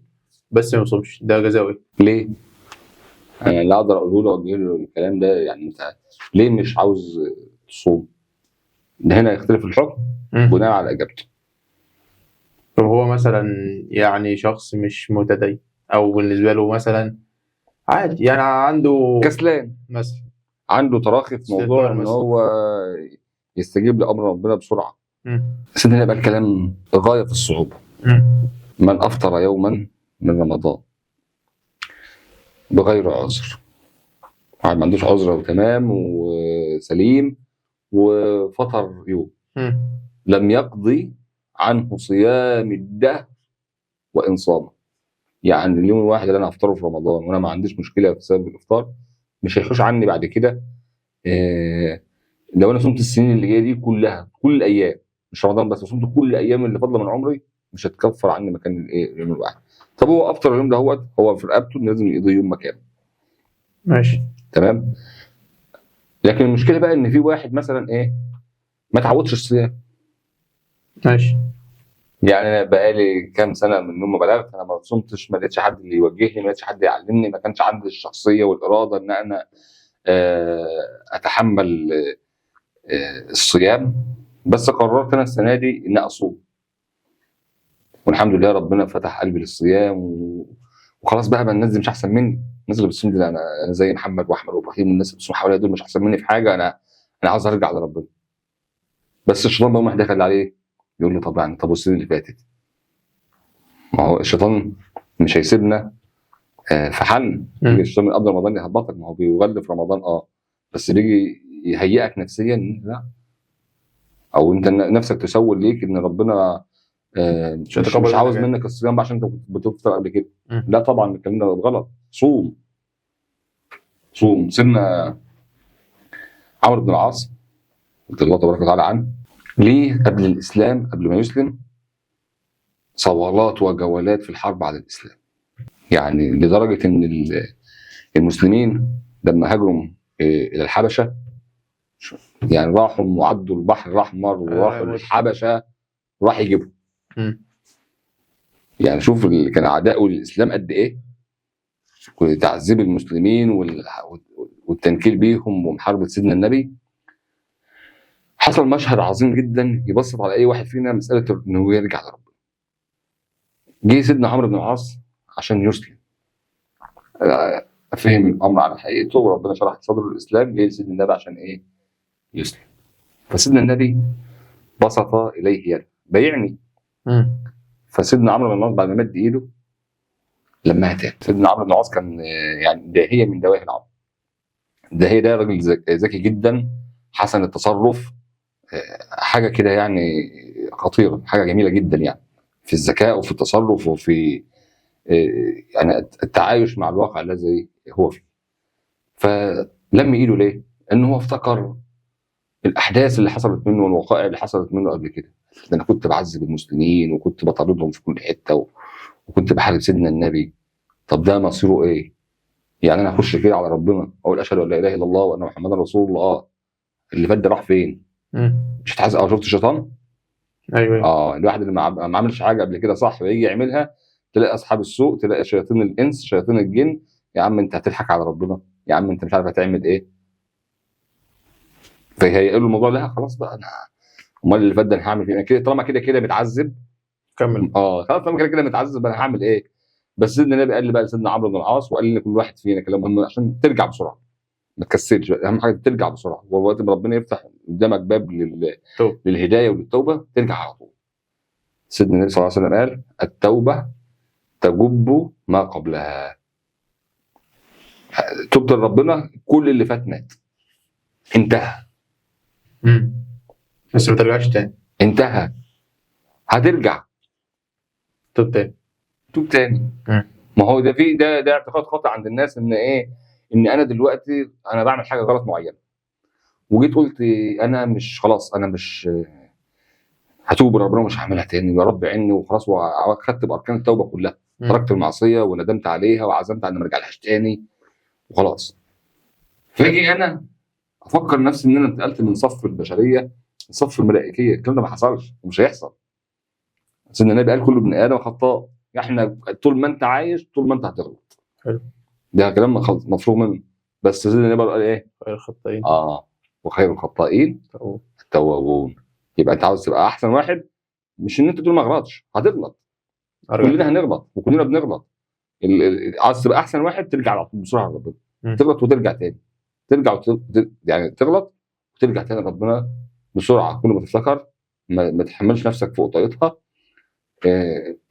بس ما يصومش، ده جزاؤه ايه؟ ليه؟ انا لا اقدر اقول له اوجه له الكلام ده، يعني انت ليه مش عاوز تصوم؟ ده هنا يختلف الحكم بناء على اجابته. طب هو مثلا يعني شخص مش متدين، او بالنسبه له مثلا عادي، يعني عنده كسلان، مثلا عنده تراخي في موضوع استهتار ان مثلا. هو يستجيب لامر ربنا بسرعه. مم. سيدنا بقى الكلام غايه في الصعوبه. مم. من افطر يوما من رمضان بغير عذر، واحد ما عندوش عذر وتمام وسليم وفطر يوم، مم. لم يقضي عنه صيام الدهر وان صام. يعني اليوم الواحد اللي انا هفطره في رمضان وانا ما عنديش مشكله بسبب الافطار مش هيحوش عني بعد كده. لو انا صمت السنين اللي جايه دي كلها، كل الايام، مش رمضان بس، صمت كل الايام اللي فاضله من عمري، مش هتكفر عني مكان الايه اليوم الواحد. طب هو افطر اليوم ده، هو في رقبته لازم يقضي يوم مكانه. ماشي. تمام. لكن المشكله بقى ان في واحد مثلا ما تعودش الصيام. ماشي. يعني انا بقالي كام سنه من يوم ما بلغت انا ما صمتش، ما لقيتش حد اللي يوجهني، ما لقيتش حد يعلمني، ما كانش عندي الشخصيه والاراده ان انا اتحمل الصيام. بس قررت انا السنه دي ان اصوم، والحمد لله ربنا فتح قلبي للصيام وخلاص بقى الناس دي مش احسن مني. الناس اللي بتصوم دي انا زي محمد واحمد وابراهيم والناس اللي بتصوم حواليا دول مش احسن مني في حاجه. انا عاوز ارجع لربنا. بس الشيطان بقى واحد دخل عليه يقول لي طب يعني طب والسنين اللي فاتت، ما هو الشيطان مش هيسيبنا في حل. يجي الشيطان من قبل رمضان يهبطك، ما هو بيغلف رمضان بس بيجي يهيئك نفسيا لا، او انت نفسك تسول ليك ان ربنا مش عاوز منك الصيام عشان انت بتفطر قبل كده. لا طبعا الكلام ده غلط. صوم. سيدنا عمرو بن العاص رضي الله تبارك وتعالى عنه، ليه قبل الاسلام، قبل ما يسلم، صولات وجولات في الحرب على الاسلام. يعني لدرجه ان المسلمين لما هاجروا الى الحبشه، يعني راحوا وعدوا البحر الاحمر وراحوا الحبشه راح يجيبهم. يعني شوف اللي كان اعداؤه للاسلام قد ايه، تعذيب المسلمين والتنكيل بيهم ومحاربه سيدنا النبي. حصل مشهد عظيم جدا يبسط على اي واحد فينا مساله انه يرجع لربنا. جه سيدنا عمرو بن العاص عشان يسلم، فهم الامر على حقيقته وربنا شرح صدره الاسلام. جه سيدنا النبي عشان يسلم. فسيدنا النبي بسط اليه يده بايعني. فسيدنا عمرو بن العاص بعد ما مد ايده لما تاب. سيدنا عمرو بن العاص كان يعني داهيه من دواهي العرب. الداهيه ده راجل ذكي جدا، حسن التصرف، حاجه كده يعني خطيره، حاجه جميله جدا يعني في الذكاء وفي التصرف وفي يعني التعايش مع الواقع الذي هو فيه. فلم ايده ليه؟ انه هو افتكر الاحداث اللي حصلت منه والوقائع اللي حصلت منه قبل كده. ده انا كنت بعذب المسلمين وكنت بطاردهم في كل حته وكنت بحارب سيدنا النبي. طب ده مصيره ايه؟ يعني انا اخش كده على ربنا اقول اشهد ان لا اله الا الله وان محمدا رسول الله، اللي فات ده راح فين؟ مش هتحاسب او شفت الشيطان؟ ايوه. الواحد اللي ما عملش حاجه قبل كده صح ويجي يعملها، تلاقي اصحاب السوء، تلاقي شياطين الانس، شياطين الجن، يا عم انت هتضحك على ربنا، يا عم انت مش عارف هتعمل ايه. فهيقول له الموضوع لا خلاص بقى انا امال اللي فات ده انا هعمل فيه كده، طالما كده متعذب كمل. خلاص طالما كده متعذب انا هعمل ايه. بس سيدنا النبي قال لي بقى لسيدنا عمرو بن العاص وقال لي كل واحد فينا كلام مهم عشان ترجع بسرعه، ما تكسلش. اهم حاجه ترجع بسرعه، ووقت ما ربنا يفتح قدامك باب للهدايه وللتوبه ترجع على طول. سيدنا النبي صلى الله عليه وسلم قال التوبه تجب ما قبلها. تبت لربنا كل اللي فات مات، انتهى. بس ما ترجعش تاني. انتهى. هترجع توب تاني. ما هو ده في ده اعتقاد خاطئ عند الناس ان ان انا دلوقتي انا بعمل حاجه غلط معينه وجيت قلت انا مش خلاص انا مش هتوب لربنا ومش هعملها تاني يا رب عيني وخلاص، واخدت باركان التوبه كلها، تركت المعصيه وندمت عليها وعزمت على ان ما ارجعلهاش تاني وخلاص. فاجي انا افكر نفسي ان انا انتقلت من صف البشريه لصف الملائكيه. الكلام ده ما حصلش ومش هيحصل. سيدنا النبي قال كل ابن ادم خطاء. احنا طول ما انت عايش طول ما انت هتغلط. حلو. ده كلام مفروغ منه. بس سيدنا النبي قال ايه؟ خير الخطائين وخير الخطائين التوابون. يبقى انت عاوز تبقى احسن واحد، مش ان انت تقول ما غلطش، هتغلط، كلنا هنغلط وكلنا بنغلط. عايز تبقى احسن واحد، ترجع على طول بسرعه لربنا، تغلط وترجع تاني، ترجع يعني تغلط وترجع تاني لربنا بسرعه. كل ما تفتكر ما تحملش نفسك فوق طاقتها.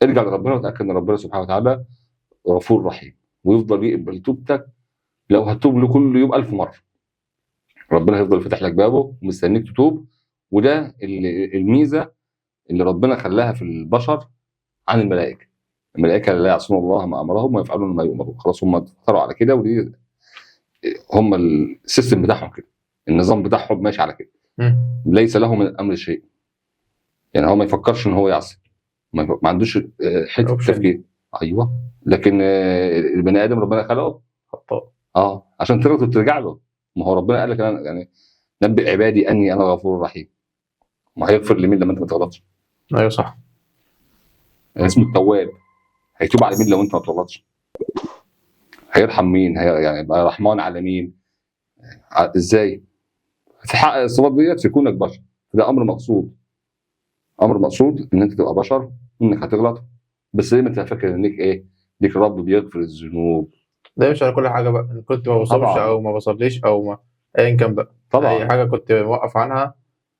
ارجع لربنا وتاكد ان ربنا سبحانه وتعالى غفور رحيم، ويفضل يقبل توبتك. لو هتوب له كل يوم 1000 مره، ربنا هيفضل فاتح لك بابه ومستنيك تتوب. وده الميزه اللي ربنا خلاها في البشر عن الملائكه. الملائكه لا يعصون الله ما امرهم ويفعلون ما يؤمرون، خلاص هم اختاروا على كده، ودي هم السيستم بتاعهم كده، النظام بتاعهم ماشي على كده. ليس له من الامر شيء، يعني هو ما يفكرش ان هو يعصي، ما عندوش حته التفكير. ايوه، لكن البني ادم ربنا خلقه خطاء، عشان تغلط وترجع له. ما هو ربنا قال لك انا يعني نبئ عبادي اني انا غفور رحيم. ما هيغفر لمين لما انت ما تغلطش؟ ايوه صح، اسمه التواب. هيتوب على مين لو انت ما تغلطش؟ هيرحم مين؟ يعني يبقى رحمن على مين؟ ازاي تحقق الصفات ديت في كونك بشر؟ ده امر مقصود، امر مقصود ان انت تبقى بشر، انك هتغلط، بس ليه ما انت فاكر انك ايه؟ ليك رب بيغفر الذنوب. ده مش على كل حاجه بقى، ان كنت ما بصليش او ما بصليش او ما ايا كان بقى، طبعا اي حاجه كنت موقف عنها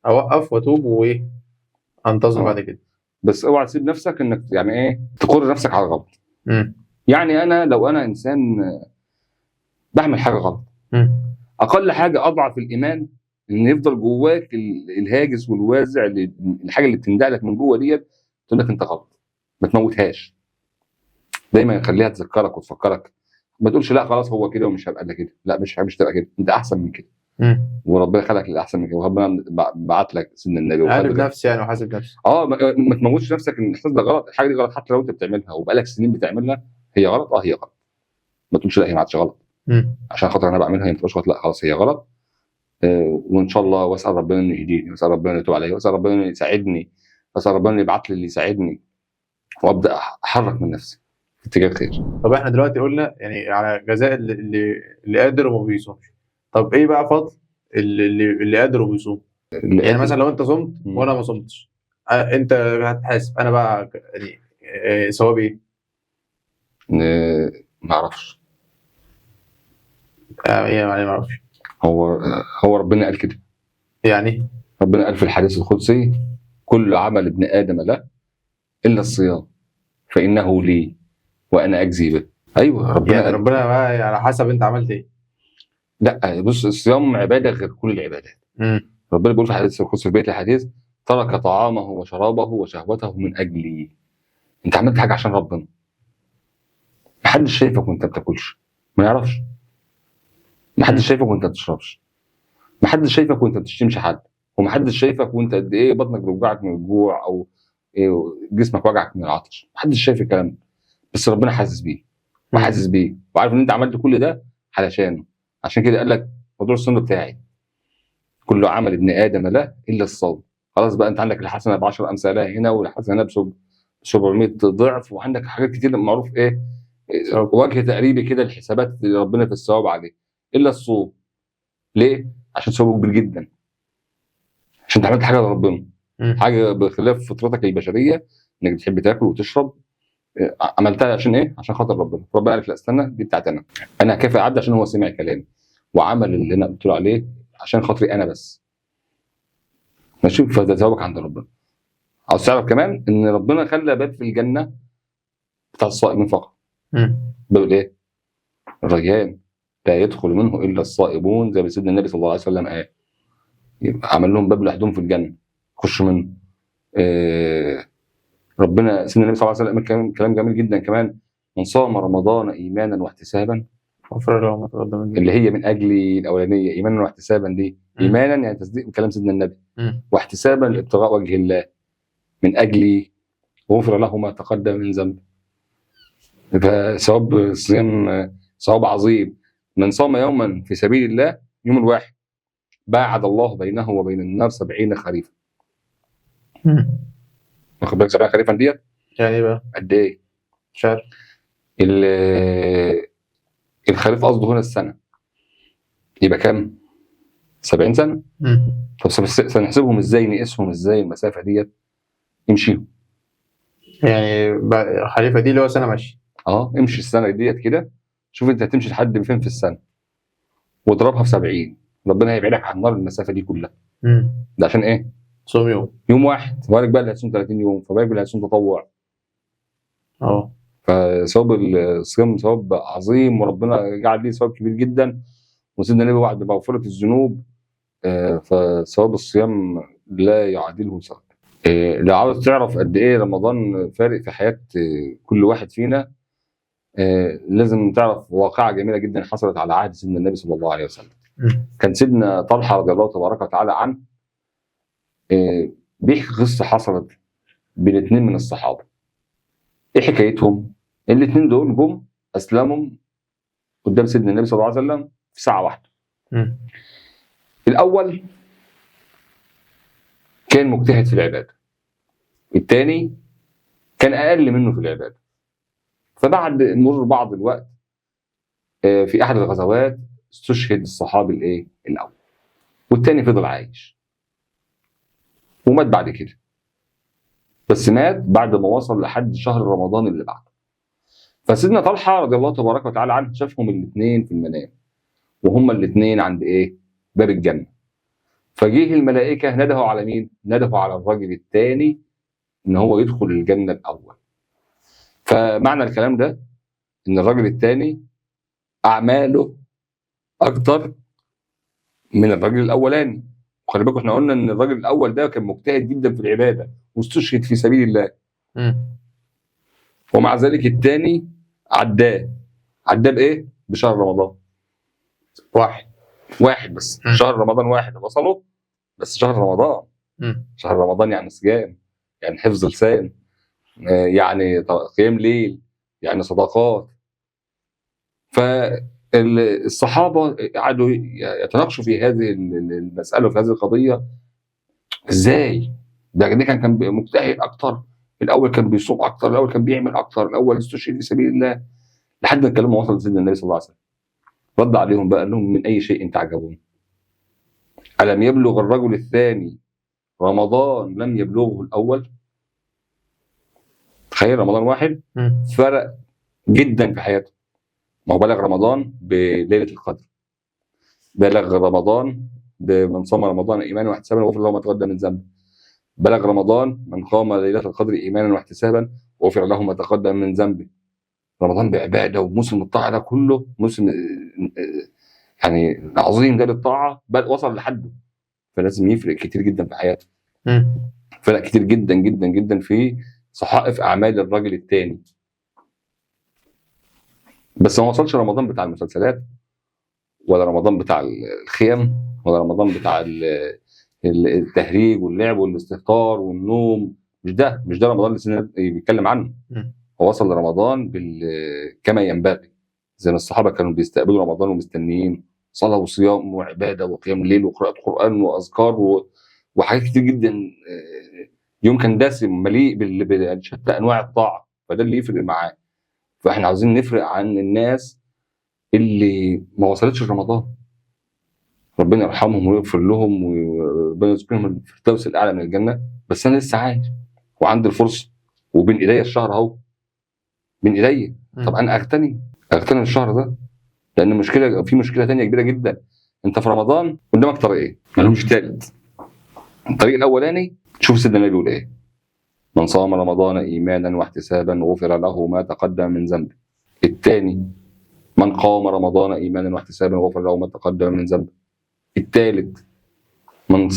اوقف واتوب وايه انتظر بعد كده. بس اوعى تسيب نفسك انك يعني ايه تقر نفسك على الغلط. يعني انا لو انا انسان بعمل حاجه غلط، اقل حاجه اضعف الايمان ان يفضل جواك الهاجس والوازع، الحاجه اللي بتندع لك من جوه ديت تقول لك انت غلط، ما تموتهاش. دايما يخليها تذكرك وتفكرك، ما تقولش لا خلاص هو كده ومش هبقى الا كده. لا، مش تبقى كده، انت احسن من كده. وربنا خلقك للاحسن من كده، وربنا بعت لك سيدنا النبي. قالب نفسي يعني وحاسب نفسي. ما تموتش نفسك ان الاحساس ده غلط، الحاجه دي غلط حتى لو انت بتعملها وبقالك سنين بتعملها. هي غلط، هي غلط. ما تقولش لا هي ما عادش غلط عشان خاطر انا بعملها هي ما تبقاش غلط. لا خلاص هي غلط. وان شاء الله واسال ربنا انه يهديني، واسال ربنا انه يتوب عليا، واسال ربنا انه يساعدني، واسال ربنا انه يبعت لي اللي يساعدني، وابدا احرك من نفسي في اتجاه الخير. طب احنا دلوقتي قلنا يعني على جزاء اللي قادر وما بيصومش. طب ايه بقى فضل اللي قادر وبيصوم؟ يعني مثلا لو انت صمت وانا ما صمتش، انت هتحاسب، انا بقى يعني ثوابي ايه؟ ما اعرفش. يعني ما اعرفش. هو ربنا قال كده، يعني ربنا قال في الحديث القدسي: كل عمل ابن ادم له الا الصيام فانه لي وانا اجزي به. ايوه ربنا يعني ربنا بقى على حسب انت عملت ايه. لا بص، الصيام عباده غير كل العبادات. ربنا بيقول في الحديث القدسي في بيت الحديث: ترك طعامه وشرابه وشهوته من اجلي. انت عملت حاجه عشان ربنا. محدش شايفك وانت بتاكلش، ما يعرفش. محدش شايفك وانت بتشربش، محدش شايفك وانت بتشتمش حد، ومحدش شايفك وانت قد ايه بطنك بيوجعك من الجوع او إيه جسمك وجعك من العطش. محدش شايف الكلام ده، بس ربنا حاسس بيه وحاسس بيه وعارف ان انت عملت كل ده علشانه. عشان كده قال لك موضوع السنه بتاعي: كل عمل ابن ادم له الا الصوم. خلاص بقى انت عندك الحسنه ب10 امثالها هنا، والحسنه ب 700 ضعف، وعندك حاجات كتير معروف ايه وجه تقريبي كده الحسابات اللي ربنا في الثواب عليه. الا الصوم. ليه؟ عشان ثوابه كبير جدا، عشان انت عملت حاجه لربنا، حاجه بخلاف فطرتك البشريه انك بتحب تاكل وتشرب. عملتها عشان ايه؟ عشان خاطر ربنا. ربنا قال لك لا استنى، دي بتاعت انا هكافئ عبد عشان هو سمع كلامي وعمل اللي انا قلت له عليه عشان خاطري انا بس. ماشي، فده ثوابك عند ربنا. عاوز تعرف كمان ان ربنا خلى باب في الجنه بتاع الصائمين فقط. باب ايه؟ الريان، لا يدخل منه الا الصائمون، زي ما سيدنا النبي صلى الله عليه وسلم قال. يبقى عمل لهم باب لوحدهم في الجنه يخشوا منه. ربنا سيدنا النبي صلى الله عليه وسلم كلام جميل جدا كمان: من صام رمضان ايمانا واحتسابا، اللي هي من اجل الاولانيه ايمانا واحتسابا دي. ايمانا يعني تصديق بكلام سيدنا النبي، واحتسابا ابتغاء وجه الله، من اجل غفر له ما تقدم من ذنب. فثواب الصيام ثواب عظيم. من صام يوما في سبيل الله، يوم واحد، باعد الله بينه وبين النار 70 خريفا. واخد بالك 70 خريفا ديت يعني ايه بقى؟ قد ايه؟ مش عارف. الخريف قصده هنا السنه، يبقى كام؟ 70 سنه. طب سنحسبهم ازاي؟ نقيسهم ازاي المسافه ديت؟ امشيهم. يعني خليفه دي اللي هو سنه ماشي. امشي السنه ديت كده، شوف انت هتمشي لحد فين في السنه، واضربها في 70، ربنا هيبعدك عن النار المسافه دي كلها. ده عشان ايه؟ صوم يوم واحد، وبالك بقى اللي هتصوم 30 يوم، فبالك اللي هتصوم تطوع. فثواب الصيام ثواب عظيم، وربنا جعل ليه ثواب كبير جدا، وسيدنا النبي وعد بمغفرة الذنوب. فثواب الصيام لا يعادله ثواب. لو عاوز تعرف قد ايه رمضان فارق في حياة كل واحد فينا، لازم تعرف واقعة جميلة جدا حصلت على عهد سيدنا النبي صلى الله عليه وسلم. كان سيدنا طلحة رضي الله تبارك وتعالى عنه بيحكي قصة حصلت بين 2 من الصحابة. ايه حكايتهم؟ الاثنين دول جم اسلموا قدام سيدنا النبي صلى الله عليه وسلم في ساعة واحدة. الأول كان مجتهد في العبادة، الثاني كان أقل منه في العبادة. فبعد مرور بعض الوقت في أحد الغزوات استشهد الصحابي الأول، والثاني فضل عايش ومات بعد كده، بس مات بعد ما وصل لحد شهر رمضان اللي بعده. فسيدنا طلحة رضي الله تبارك وتعالى عنه شافهم الاثنين في المنام، وهما الاثنين عند باب الجنة. فجيه الملائكة ندهوا على مين؟ ندهوا على الرجل الثاني ان هو يدخل الجنة الأول. فمعنى الكلام ده ان الرجل الثاني أعماله أكتر من الرجل الأولاني. وخلي بالكم احنا قلنا ان الرجل الأول ده كان مجتهد جدا في العبادة واستشهد في سبيل الله، ومع ذلك الثاني عداه بإيه؟ بشهر رمضان واحد بس. شهر رمضان واحد وصلوا، بس شهر رمضان. شهر رمضان يعني صيام، يعني حفظ لسان، يعني قيام ليل، يعني صدقات. فالصحابة قعدوا يتناقشوا في هذه المسألة وفي هذه القضية. ازاي؟ ده كان مجتهد أكتر، الأول كان بيصوم أكتر، الأول كان بيعمل أكتر، الأول استشهد في سبيل الله، لحد ما الكلام وصل لسيدنا النبي صلى الله عليه وسلم. رد عليهم بقى، قال لهم: من أي شيء تعجبون؟ ألم يبلغ الرجل الثاني رمضان لم يبلغه الأول؟ تخيل، رمضان واحد فرق جدا في حياته. ما هو بلغ رمضان بليلة القدر، بلغ رمضان بمن صام رمضان إيمانا واحتسابا وغفر له ما تقدم من ذنبه، بلغ رمضان من قام ليلة القدر إيمانا واحتسابا وغفر له ما تقدم من ذنبه. رمضان بعبادة وموسم الطاعة ده كله، موسم يعني عظيم ده للطاعة، بل وصل لحده، فلازم يفرق كتير جدا في حياته. فرق كتير جدا جدا جدا في صحائف أعمال الرجل الثاني. بس ما وصلش رمضان بتاع المسلسلات، ولا رمضان بتاع الخيم، ولا رمضان بتاع التهريج واللعب والاستهتار والنوم. مش ده رمضان اللي بيتكلم عنه. هو وصل لرمضان كما ينبغي، زي ما الصحابة كانوا بيستقبلوا رمضان ومستنيين صلاة وصيام وعبادة وقيام الليل وقراءة قرآن وأذكار وحاجات كتير جدا. يوم كان دسم مليء بشتى أنواع الطاعة، فده اللي يفرق معاه. فإحنا عاوزين نفرق عن الناس اللي ما وصلتش رمضان. ربنا يرحمهم ويغفر لهم وربنا يذكرهم الفردوس الأعلى من الجنة، بس أنا لسه عايش وعندي الفرصة وبين إيديا الشهر أهو، بين إيديا. طب أنا أغتنم الشهر ده، لأن في مشكلة تانية كبيرة جدا. أنت في رمضان قدامك طريقين مالهمش تالت. الطريق الأولاني، شوف سيدنا النبي بيقول إيه: من صام رمضان إيمانا واحتسابا غفر له ما تقدم من ذنبه. الثاني: من قام رمضان إيمانا واحتسابا غفر له ما تقدم من ذنبه. الثالث: من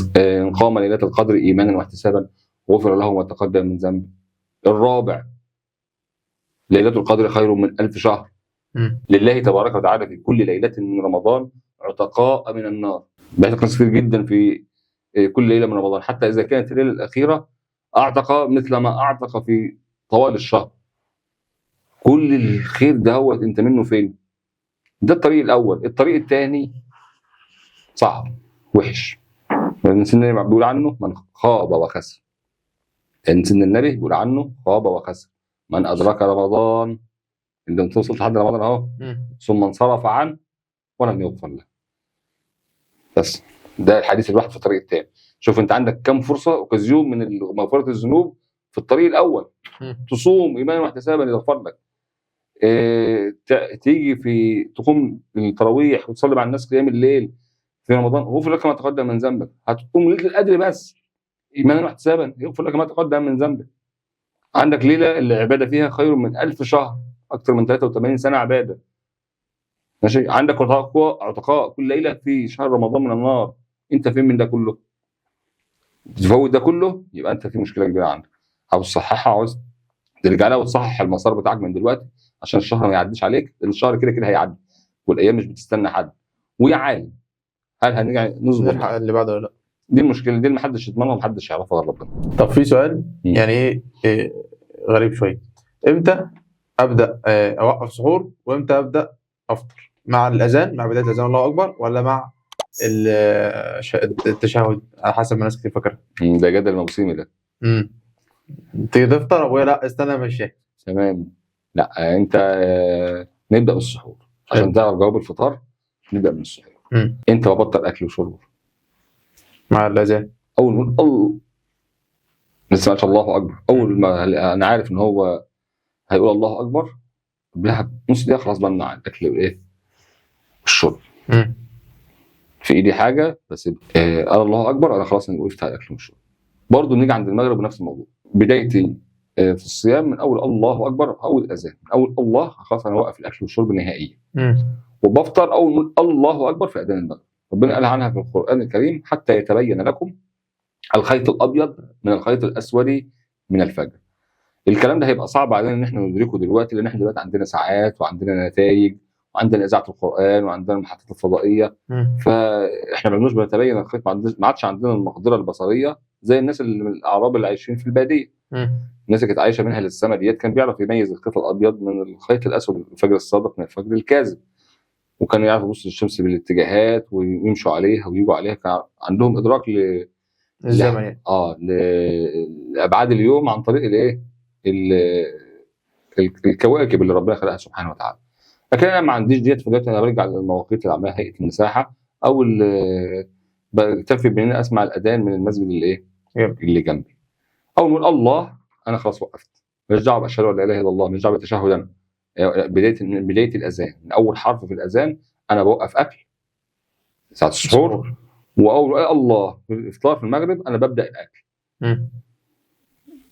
قام ليلة القدر إيمانا واحتسابا غفر له ما تقدم من ذنبه. الرابع: ليلة القدر خير من 1000 شهر. لله تبارك وتعالى في كل ليلة من رمضان عتقاء من النار. بيعتق ناس كتير جدا في كل ليلة من رمضان، حتى إذا كانت الليلة الأخيرة أعتق مثل ما أعتق في طوال الشهر. كل الخير ده هو أنت منه فين؟ ده الطريق الأول. الطريق الثاني صعب وحش، لأن سيدنا النبي بيقول عنه: من خاب وخسر. لأن سيدنا النبي بيقول عنه: خاب وخسر من أدرك رمضان، اللي انت وصلت لحد رمضان اهو، ثم انصرف عنه ولم يغفر له. بس ده الحديث الواحد في الطريق الثاني. شوف انت عندك كم فرصه اوكازيون من مغفره الذنوب في الطريق الاول، تصوم ايمانا واحتسابا يغفر لك، تيجي في تقوم التراويح وتصلي مع الناس قيام الليل في رمضان ويغفر لك ما تقدم من ذنبك. هتقوم ليله القدر بس ايمانا واحتسابا يغفر لك ما تقدم من ذنبك. عندك ليله العباده فيها خير من 1000 شهر، اكثر من 83 سنه عباده. ماشي، عندك عتقاء كل ليله في شهر رمضان من النار. انت فين من ده كله؟ تفوت ده كله يبقى انت في مشكله كبيره عندك. عاوز تصححها، عاوز ترجع لها وتصحح المسار بتاعك من دلوقتي عشان الشهر ما يعديش عليك، لان الشهر كده كده هيعدي والايام مش بتستنى حد. ويا عالم هل هنرجع نظبط اللي بعده ولا لا؟ دي المشكله دي اللي محدش يضمنها ومحدش يعرفها غير ربنا. طب في سؤال يعني ايه غريب شويه، امتى ابدا اوقف سحور وامتى ابدا افطر؟ مع الاذان، مع بدايه الاذان الله اكبر، ولا مع التشهد على حسب ما ناس كتير فاكره؟ ده جدل موسمي ده. تيجي تفطر ابويا لا استنى ماشي تمام. لا انت نبدا بالسحور عشان تعرف جواب الفطار. نبدا من السحور. انت ببطل اكل وشرب مع الاذان. اول ما الله لسه ما شاء الله اكبر، اول ما انا عارف ان هو هيقول الله اكبر قبلها نص دقيقه خلاص بمنع الاكل وايه والشرب. في ايدي حاجه بس قال الله اكبر انا خلاص انا وقفت على الاكل والشرب. برضه نيجي عند المغرب بنفس الموضوع. بدايتي في الصيام من اول الله اكبر، اول الاذان، من اول الله خلاص انا واقف الاكل والشرب نهائيا. وبفطر اول من الله اكبر في اذان المغرب. ربنا قال عنها في القران الكريم حتى يتبين لكم الخيط الابيض من الخيط الاسود من الفجر. الكلام ده هيبقى صعب علينا ان احنا ندركه دلوقتي، لان احنا دلوقتي عندنا ساعات وعندنا نتائج وعندنا اذاعه القران وعندنا المحطات الفضائيه. فاحنا ما بنتبين الخيط، ما عادش عندنا المقدره البصريه زي الناس اللي من الاعراب اللي عايشين في الباديه. الناس اللي كانت عايشه منها للسما ديت كان بيعرف يميز الخيط الابيض من الخيط الاسود، الفجر الصادق من الفجر الكاذب. وكانوا يعرفوا يبصوا الشمس بالاتجاهات ويمشوا عليها ويجوا عليها. كان عندهم ادراك الزمن يعني. لابعاد اليوم عن طريق الايه الكواكب اللي ربنا خلقها سبحانه وتعالى. لكن انا ما عنديش ديت، فدلوقتي انا برجع للمواقيت اللي عملها هيئه المساحه او بكتفي بان انا اسمع الاذان من المسجد اللي جنبي. اول ما اقول الله انا خلاص وقفت، ماليش دعوه باشهد ان لا اله الا الله، ماليش دعوه بالتشهد. انا بدايه الاذان من اول حرف في الاذان انا بوقف اكل ساعه السحور، واول الله في الافطار في المغرب انا ببدا الاكل.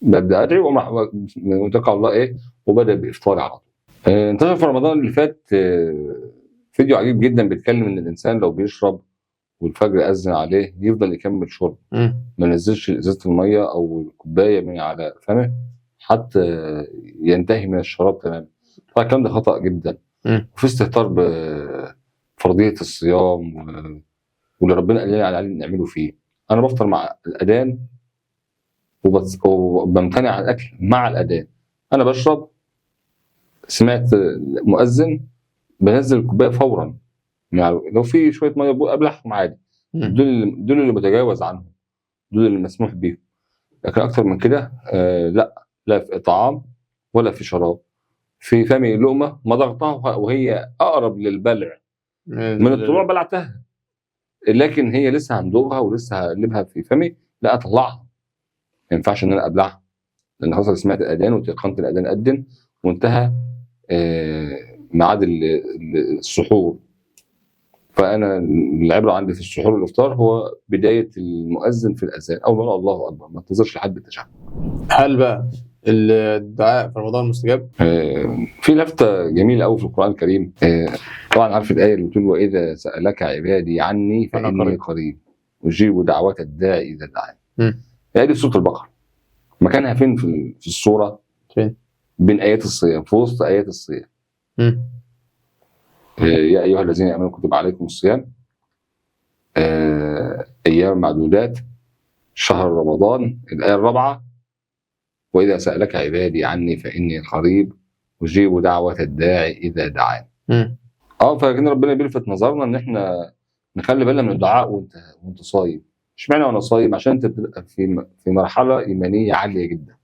ببدا ادعي ومتوكل الله وبدا بافطاري على طول. انتشر في رمضان اللي فات فيديو عجيب جدا بيتكلم ان الانسان لو بيشرب والفجر اذن عليه يفضل يكمل شرب، ما ينزلش ازازه الميه او الكوبايه من على فمه حتى ينتهي من الشراب تماما. طبعا الكلام ده خطا جدا، وفي استهتار بفرضيه الصيام واللي ربنا قال لنا عليه نعمله فيه. انا بفطر مع الاذان وبمتنع عن الاكل مع الاذان. انا بشرب، سمعت مؤذن، بنزل الكوبايه فورا. يعني لو في شويه ميه ابلعهم عادي. دول اللي متجاوز عنهم، دول اللي مسموح بيهم. لكن اكتر من كده لا في طعام ولا في شراب. في فمي لقمه ما ضغطها وهي اقرب للبلع من الطلوع بلعتها، لكن هي لسه هندوبها ولسه هقلبها في فمي، لا اطلعها. ما ينفعش ان انا ابلعها، لان خلاص سمعت الاذان وتيقنت الاذان اذن وانتهى ميعاد السحور. فانا العبره عندي في السحور والافطار هو بدايه المؤذن في الاذان، اول ما الله اكبر، ما انتظرش لحد التشهد. هل بقى الدعاء في رمضان مستجاب؟ في لفته جميله قوي في القران الكريم. طبعا عارف الايه اللي بتقول واذا سالك عبادي عني فاني قريب اجيب دعوه الداعي اذا دعاني. هي دي سوره البقره. مكانها فين في السوره؟ فين؟ بين ايات الصيام، في وسط ايات الصيام. يا ايها الذين امنوا كتب عليكم الصيام ايام معدودات شهر رمضان. الايه الرابعه واذا سالك عبادي عني فاني قريب اجيب دعوه الداعي اذا دعاني. فكان ربنا بيلفت نظرنا ان احنا نخلي بالنا من الدعاء وانت صايم. اشمعنى وانا صايم؟ عشان انت بتبقى في مرحله ايمانيه عاليه جدا،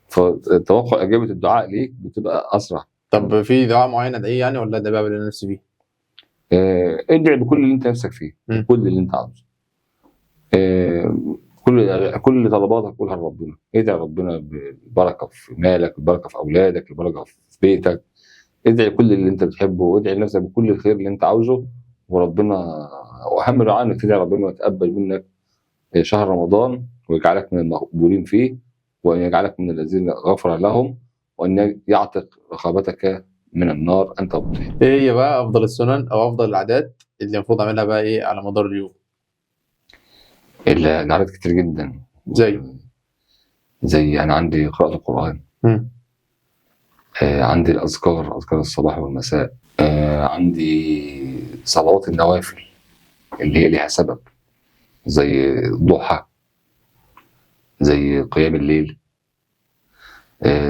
فتوقع اجابه الدعاء ليك بتبقى اسرع. طب في دعاء معين ادعيه يعني، ولا ده بقى اللي نفسي فيه؟ ادعي بكل اللي انت نفسك فيه، كل اللي انت عاوزه. كل طلباتك قولها لربنا، ادعي ربنا بالبركه في مالك، البركه في اولادك، البركه في بيتك. ادعي كل اللي انت بتحبه، وادعي لنفسك بكل الخير اللي انت عاوزه، وربنا. واهم دعاء انك تدعي ربنا يتقبل منك شهر رمضان، ويجعلك من المقبولين فيه، وان يجعلك من الذين غفر لهم، وان يعتق رقبتك من النار انت ومطيع. ايه هي بقى افضل السنن او افضل العادات اللي المفروض اعملها بقى ايه على مدار اليوم؟ العادات كتير جدا. زي انا عندي قراءة القرآن، عندي اذكار الصباح والمساء، عندي صلوات النوافل اللي هي لها سبب، زي الضحى، زي قيام الليل،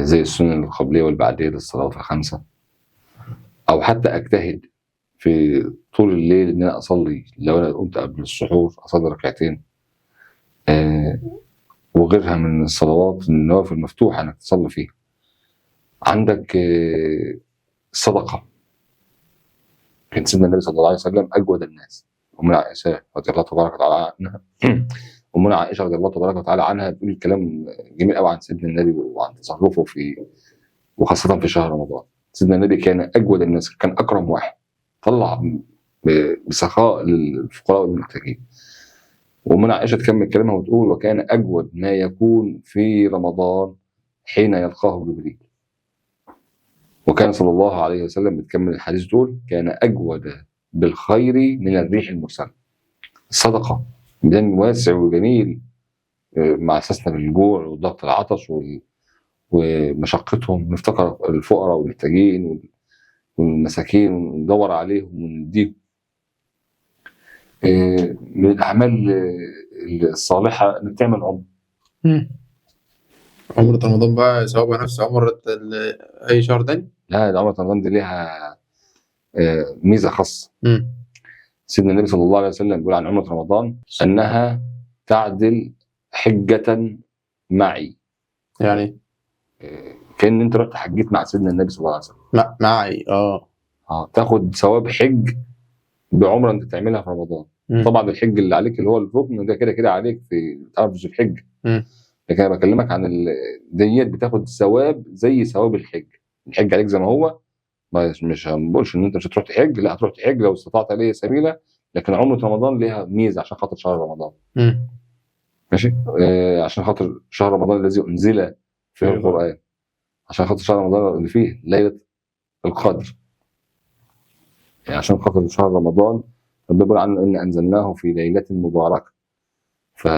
زي السنن القبلية والبعدية للصلوات الخمسة، أو حتى أجتهد في طول الليل إن أنا أصلي. لو أنا قمت قبل السحور أصلي ركعتين، وغيرها من الصلوات النوافل المفتوحة إنك تصلي فيها. عندك الصدقة، كان سيدنا النبي صلى الله عليه وسلم أجود الناس. أمنا عائشة رضي الله تبارك وتعالى عنها أمنا عائشة رضي الله تبارك وتعالى عنها بتقول الكلام جميل قوي عن سيدنا النبي وعن تصرفه وخاصة في شهر رمضان. سيدنا النبي كان أجود الناس، كان أكرم واحد، طلع بسخاء للفقراء والمحتاجين. وأمنا عائشة تكمل كلامها وتقول: وكان أجود ما يكون في رمضان حين يلقاه جبريل. وكان صلى الله عليه وسلم بتكمل الحديث تقول: كان أجود بالخير من الريح المرسلة. الصدقة ميدان واسع وجميل، مع أساسنا بالجوع وضغط العطش ومشقتهم، نفتكر الفقراء والمحتاجين والمساكين وندور عليهم ونديهم. من الأعمال الصالحة إنك تعمل عمرة. عمرة رمضان بقى ثوابها نفس عمرة أي شهر تاني؟ لا، عمرة رمضان دي ليها ميزة خاصة. سيدنا النبي صلى الله عليه وسلم بيقول عن عمرة رمضان أنها تعدل حجة معي. يعني كأن أنت رحت حجيت مع سيدنا النبي صلى الله عليه وسلم. معي تاخد ثواب حج بعمرة أنت تعملها في رمضان. طبعا الحج اللي عليك اللي هو الركن ده كده كده عليك في تعرف في الحج. لكن أنا بكلمك عن ديت بتاخد ثواب زي ثواب الحج. الحج عليك زي ما هو، مش هنقولش ان انت مش هتروح تحج، لا هتروح تحج لو استطعت اليه سبيلا. لكن عمرة رمضان ليها ميزه عشان خاطر شهر رمضان. ماشي. عشان خاطر شهر رمضان الذي انزل فيه القرآن، عشان خاطر شهر رمضان اللي فيه ليله القدر، يعني عشان خاطر شهر رمضان ربنا بيقول عنه ان انزلناه في ليله مباركه. ف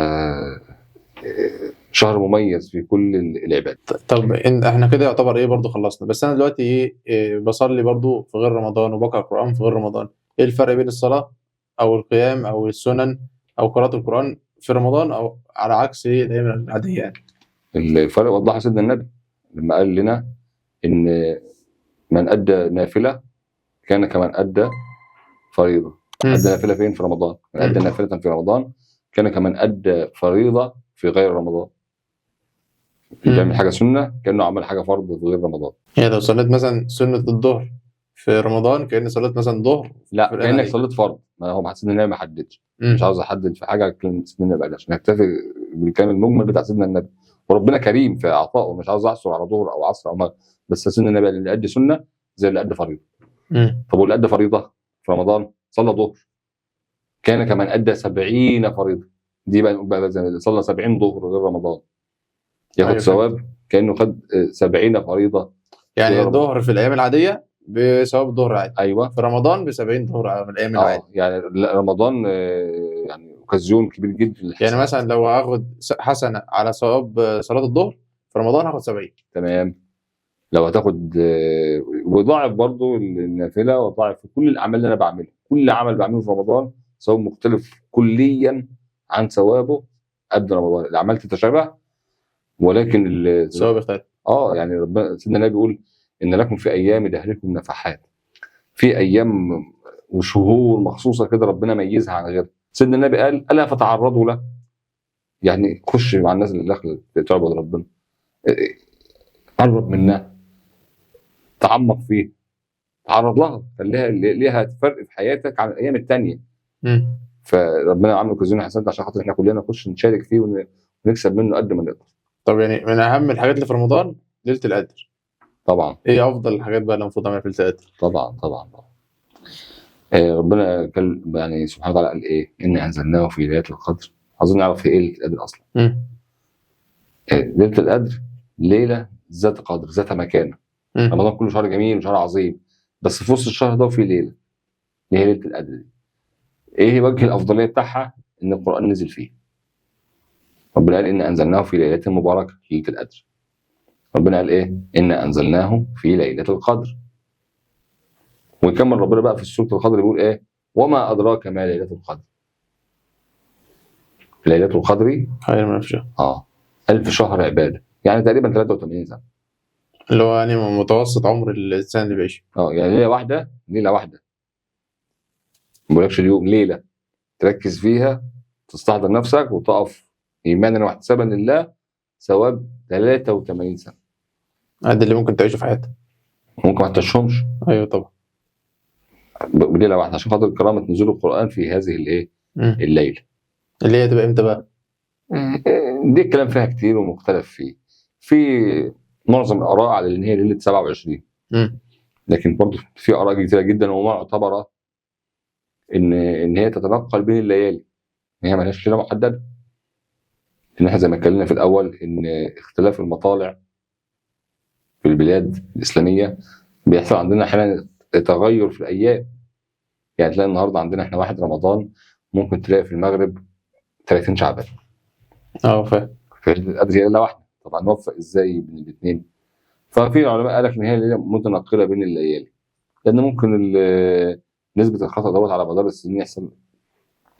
شهر مميز في كل العباد. طب احنا كده يعتبر ايه برضو خلصنا. بس انا دلوقتي ايه بصلي برضو في غير رمضان وبقرأ القرآن في غير رمضان. ايه الفرق بين الصلاة او القيام او السنن او قراءة القرآن في رمضان او على عكس ايه الايام العادية يعني؟ الفرق وضحه سيدنا النبي لما قال لنا ان من ادى نافله كان كمن ادى فريضه. ادى نافله فين؟ في رمضان. من ادى نافله في رمضان كان كمن ادى فريضه في غير رمضان. بيعمل حاجه سنه كانه عمل حاجه فرض في غير رمضان. يعني لو صليت مثلا سنه الظهر في رمضان كاني صليت مثلا ظهر، لا كانك صليت فرض. ما هو سيدنا النبي ما حددش. مش عاوز احدد في حاجه كلمه سيدنا النبي عشان نكتفي بالكلام المجمل بتاع سيدنا النبي. وربنا كريم في اعطائه، مش عاوز احصر على ظهر او عصر او ما. بس سيدنا النبي اللي ادى سنه زي اللي ادى فريضه. طب واللي ادى فريضه في رمضان صلى ظهر كان كمان ادى 70 فريضه. دي بقى زي اللي صلى 70 ظهر غير رمضان ياخد ثواب كانه خد 70 فريضه. يعني الظهر في الايام العاديه بثواب الظهر عادي. ايوه. في رمضان ب 70 ظهر من الايام العاديه. يعني رمضان يعني اوكازيون كبير جدا للحسنات. يعني مثلا لو هاخد حسنه على ثواب صلاه الظهر في رمضان هاخد 70. تمام. لو هتاخد وضاعف برضو النافله، وضاعف في كل الاعمال اللي انا بعملها. كل عمل بعمله في رمضان ثواب مختلف كليا عن ثوابه قبل رمضان. الاعمال تتشابه ولكن الثواب يختلف. يعني ربنا سيدنا النبي بيقول ان لكم في ايام دهركم نفحات. في ايام وشهور مخصوصه كده ربنا ميزها عن غيرها. سيدنا النبي قال: الا فتعرضوا له. يعني خش مع الناس اللي داخله تعبد ربنا، قرب منها، تعمق فيه، تعرض لها، خليها ليها فرق في حياتك عن الايام الثانيه. فربنا عامل كوزين حسنات عشان خاطر احنا كلنا نخش نشارك فيه ونكسب منه قد ما نقدر. طب يعني من اهم الحاجات اللي في رمضان ليله القدر، طبعا ايه افضل الحاجات بقى اللي المفروض اعملها في ليله القدر؟ طبعا. ربنا يعني سبحانه وتعالى قال ايه؟ إنا انزلناه في ليله القدر. عايزين نعرف ايه ليله القدر اصلا. ليله القدر ليله ذات قدر، ذات مكانه. رمضان كله شهر جميل وشهر عظيم، بس في وسط الشهر ده في ليله اللي هي ليله القدر دي. ايه وجه الافضليه بتاعها؟ ان القران نزل فيه. ربنا قال إنا انزلناه في ليله مباركه، ليله القدر. ربنا قال ايه؟ إنا انزلناه في ليله القدر. ويكمل ربنا بقى في سوره القدر بيقول ايه؟ وما ادراك ما ليله القدر. ليله القدر خير من الف شهر. 1000 شهر عباده، يعني تقريبا 83 سنه. اللي هو يعني متوسط عمر الانسان اللي بيعيشه. يعني ليله واحده ما بقولكش اليوم، ليله تركز فيها، تستحضر نفسك وتقف ايمانا واحتسابا لله، ثواب 83 سنه. قد اللي ممكن تعيشه في حياتك. ممكن ما تعيشهمش. ايوه طبعا. بليله واحده عشان خاطر كرامه نزول القران في هذه الايه؟ الليله. اللي هي تبقى امتى بقى؟ دي الكلام فيها كتير ومختلف فيه. في معظم الاراء على ان هي ليله 27. لكن برضه في اراء كتيره جدا ومعتبره ان هي تتنقل بين الليالي، ان هي مالهاش ليله محدده. ان احنا زي ما اتكلمنا في الاول ان اختلاف المطالع في البلاد الاسلاميه بيحصل عندنا احيانا تغير في الايام. يعني تلاقي النهارده عندنا احنا 1 رمضان، ممكن تلاقي في المغرب 30 شعبان. فاهم. في القدر هي ليله واحده، طبعا نوفق ازاي بين الاثنين؟ ففي علماء قال لك ان هي ليله متنقله بين الليالي، لان ممكن نسبه الخطا دوت على مدار السنين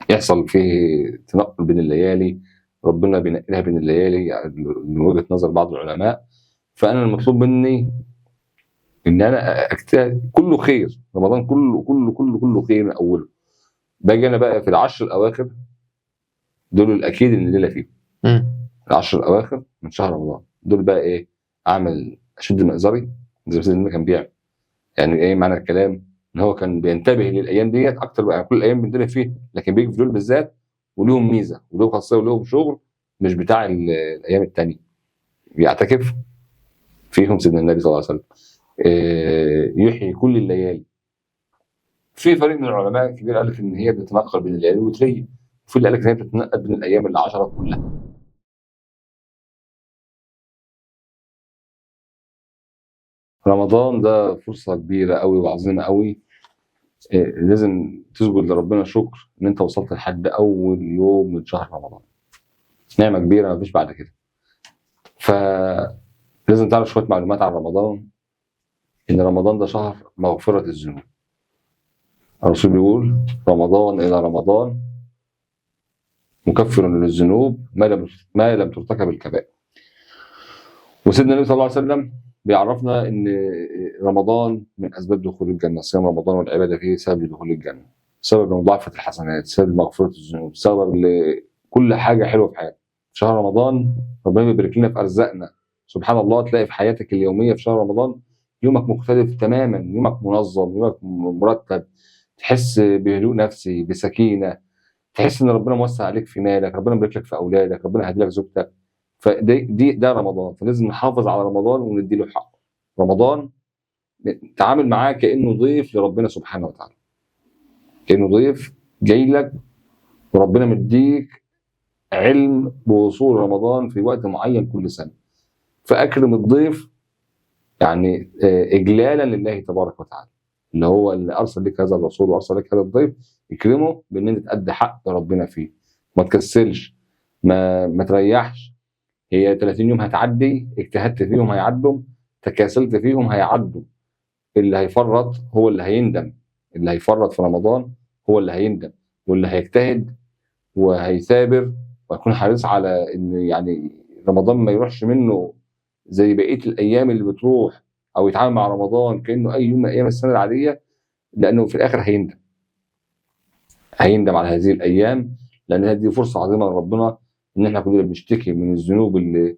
يحصل فيه تنقل بين الليالي، ربنا بينقلها بين الليالي يعني من وجهه نظر بعض العلماء. فانا المطلوب مني ان انا اجتهد، كله خير، رمضان كله خير من اوله. باجي انا بقى في العشر الاواخر دول الاكيد ان الليله فيهم. العشر الاواخر من شهر رمضان دول بقى ايه؟ اعمل اشد مئزري زي ما سيدنا كان بيعمل. يعني ايه معنى الكلام؟ ان هو كان بينتبه للايام ديت اكتر بقى، كل الايام بينتبه فيها، لكن بيجي في دول بالذات وليهم ميزه وليهم خاصيه وليهم شغل مش بتاع الايام الثانيه. بيعتكف فيهم سيدنا النبي صلى الله عليه وسلم، يحيي كل الليالي. في فريق من العلماء الكبير قال لك ان هي بتتنقل بين الليالي الوتريه، وفي اللي قال لك ان هي بتتنقل بين الايام العشره كلها. رمضان ده فرصه كبيره قوي وعظيمه قوي. لازم تسجد لربنا شكر ان انت وصلت لحد اول يوم من شهر رمضان. نعمه كبيره مفيش بعد كده. فلازم تعرف شويه معلومات عن رمضان. ان رمضان ده شهر مغفره الذنوب. الرسول بيقول رمضان الى رمضان مكفر للذنوب ما لم ترتكب الكبائر. وسيدنا النبي صلى الله عليه وسلم بيعرفنا ان رمضان من اسباب دخول الجنه. صيام رمضان والعباده فيه سبب لدخول الجنه، سبب لمضاعفه الحسنات، سبب لمغفره الذنوب، سبب لكل حاجه حلوه في حياتك. في شهر رمضان ربنا بيبارك لنا في ارزاقنا. سبحان الله، تلاقي في حياتك اليوميه في شهر رمضان يومك مختلف تماما، يومك منظم، يومك مرتب، تحس بهدوء نفسي، بسكينه، تحس ان ربنا موسع عليك في مالك، ربنا مبارك لك في اولادك، ربنا هدي لك زوجتك. ده رمضان، فلازم نحافظ على رمضان وندي له حقه. رمضان تعامل معاه كانه ضيف لربنا سبحانه وتعالى، كانه ضيف جاي لك وربنا مديك علم بوصول رمضان في وقت معين كل سنه. فاكرم الضيف يعني اجلالا لله تبارك وتعالى، اللي هو اللي ارسل لك هذا الرسول وارسل لك هذا الضيف. اكرمه بان انت تأدي حق ربنا فيه، ما تكسلش، ما تريحش. هي 30 يوم هتعدي، اجتهدت فيهم هيعدوا، تكاسلت فيهم هيعدوا. اللي هيفرط هو اللي هيندم، اللي هيفرط في رمضان هو اللي هيندم، واللي هيجتهد وهيثابر ويكون حريص على ان يعني رمضان ما يروحش منه زي بقيه الايام اللي بتروح، او يتعامل مع رمضان كانه اي يوم من ايام السنه العاديه، لانه في الاخر هيندم على هذه الايام. لان هذه فرصه عظيمه لربنا، ان احنا كلنا بنشتكي من الذنوب اللي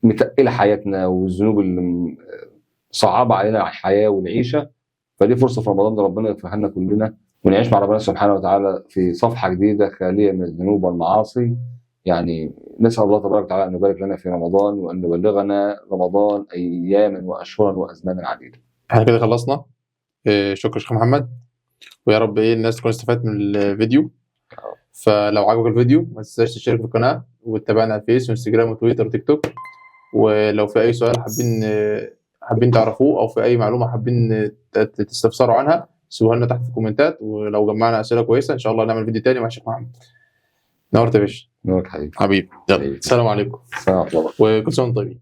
متقله حياتنا والذنوب اللي صعبه علينا الحياه والعيشه. فدي فرصه في رمضان ده ربنا يغفرها لنا كلنا ونعيش مع ربنا سبحانه وتعالى في صفحة جديدة خالية من الذنوب والمعاصي. يعني نسأل الله تبارك وتعالى أن يبارك لنا في رمضان، وأن يبلغنا رمضان أياما وأشهرا وأزمانا عديدة. احنا كده خلصنا. شكرا شيخ محمد، ويا رب الناس تكون استفادت من الفيديو. فلو عجبك الفيديو ما تنساش تشترك في القناة وتتابعنا على الفيس وانستجرام وتويتر وتيك توك. ولو في أي سؤال حابين تعرفوه، أو في أي معلومة حابين تستفسروا عنها، سيبوها لنا تحت في الكومنتات. ولو جمعنا أسئلة كويسة إن شاء الله نعمل فيديو تاني مع الشيخ محمد. نورت يا باشا. نورك حبيبي. حبيبي، يلا السلام عليكم السلام عليكم. وكل سنة وانتم طيبين.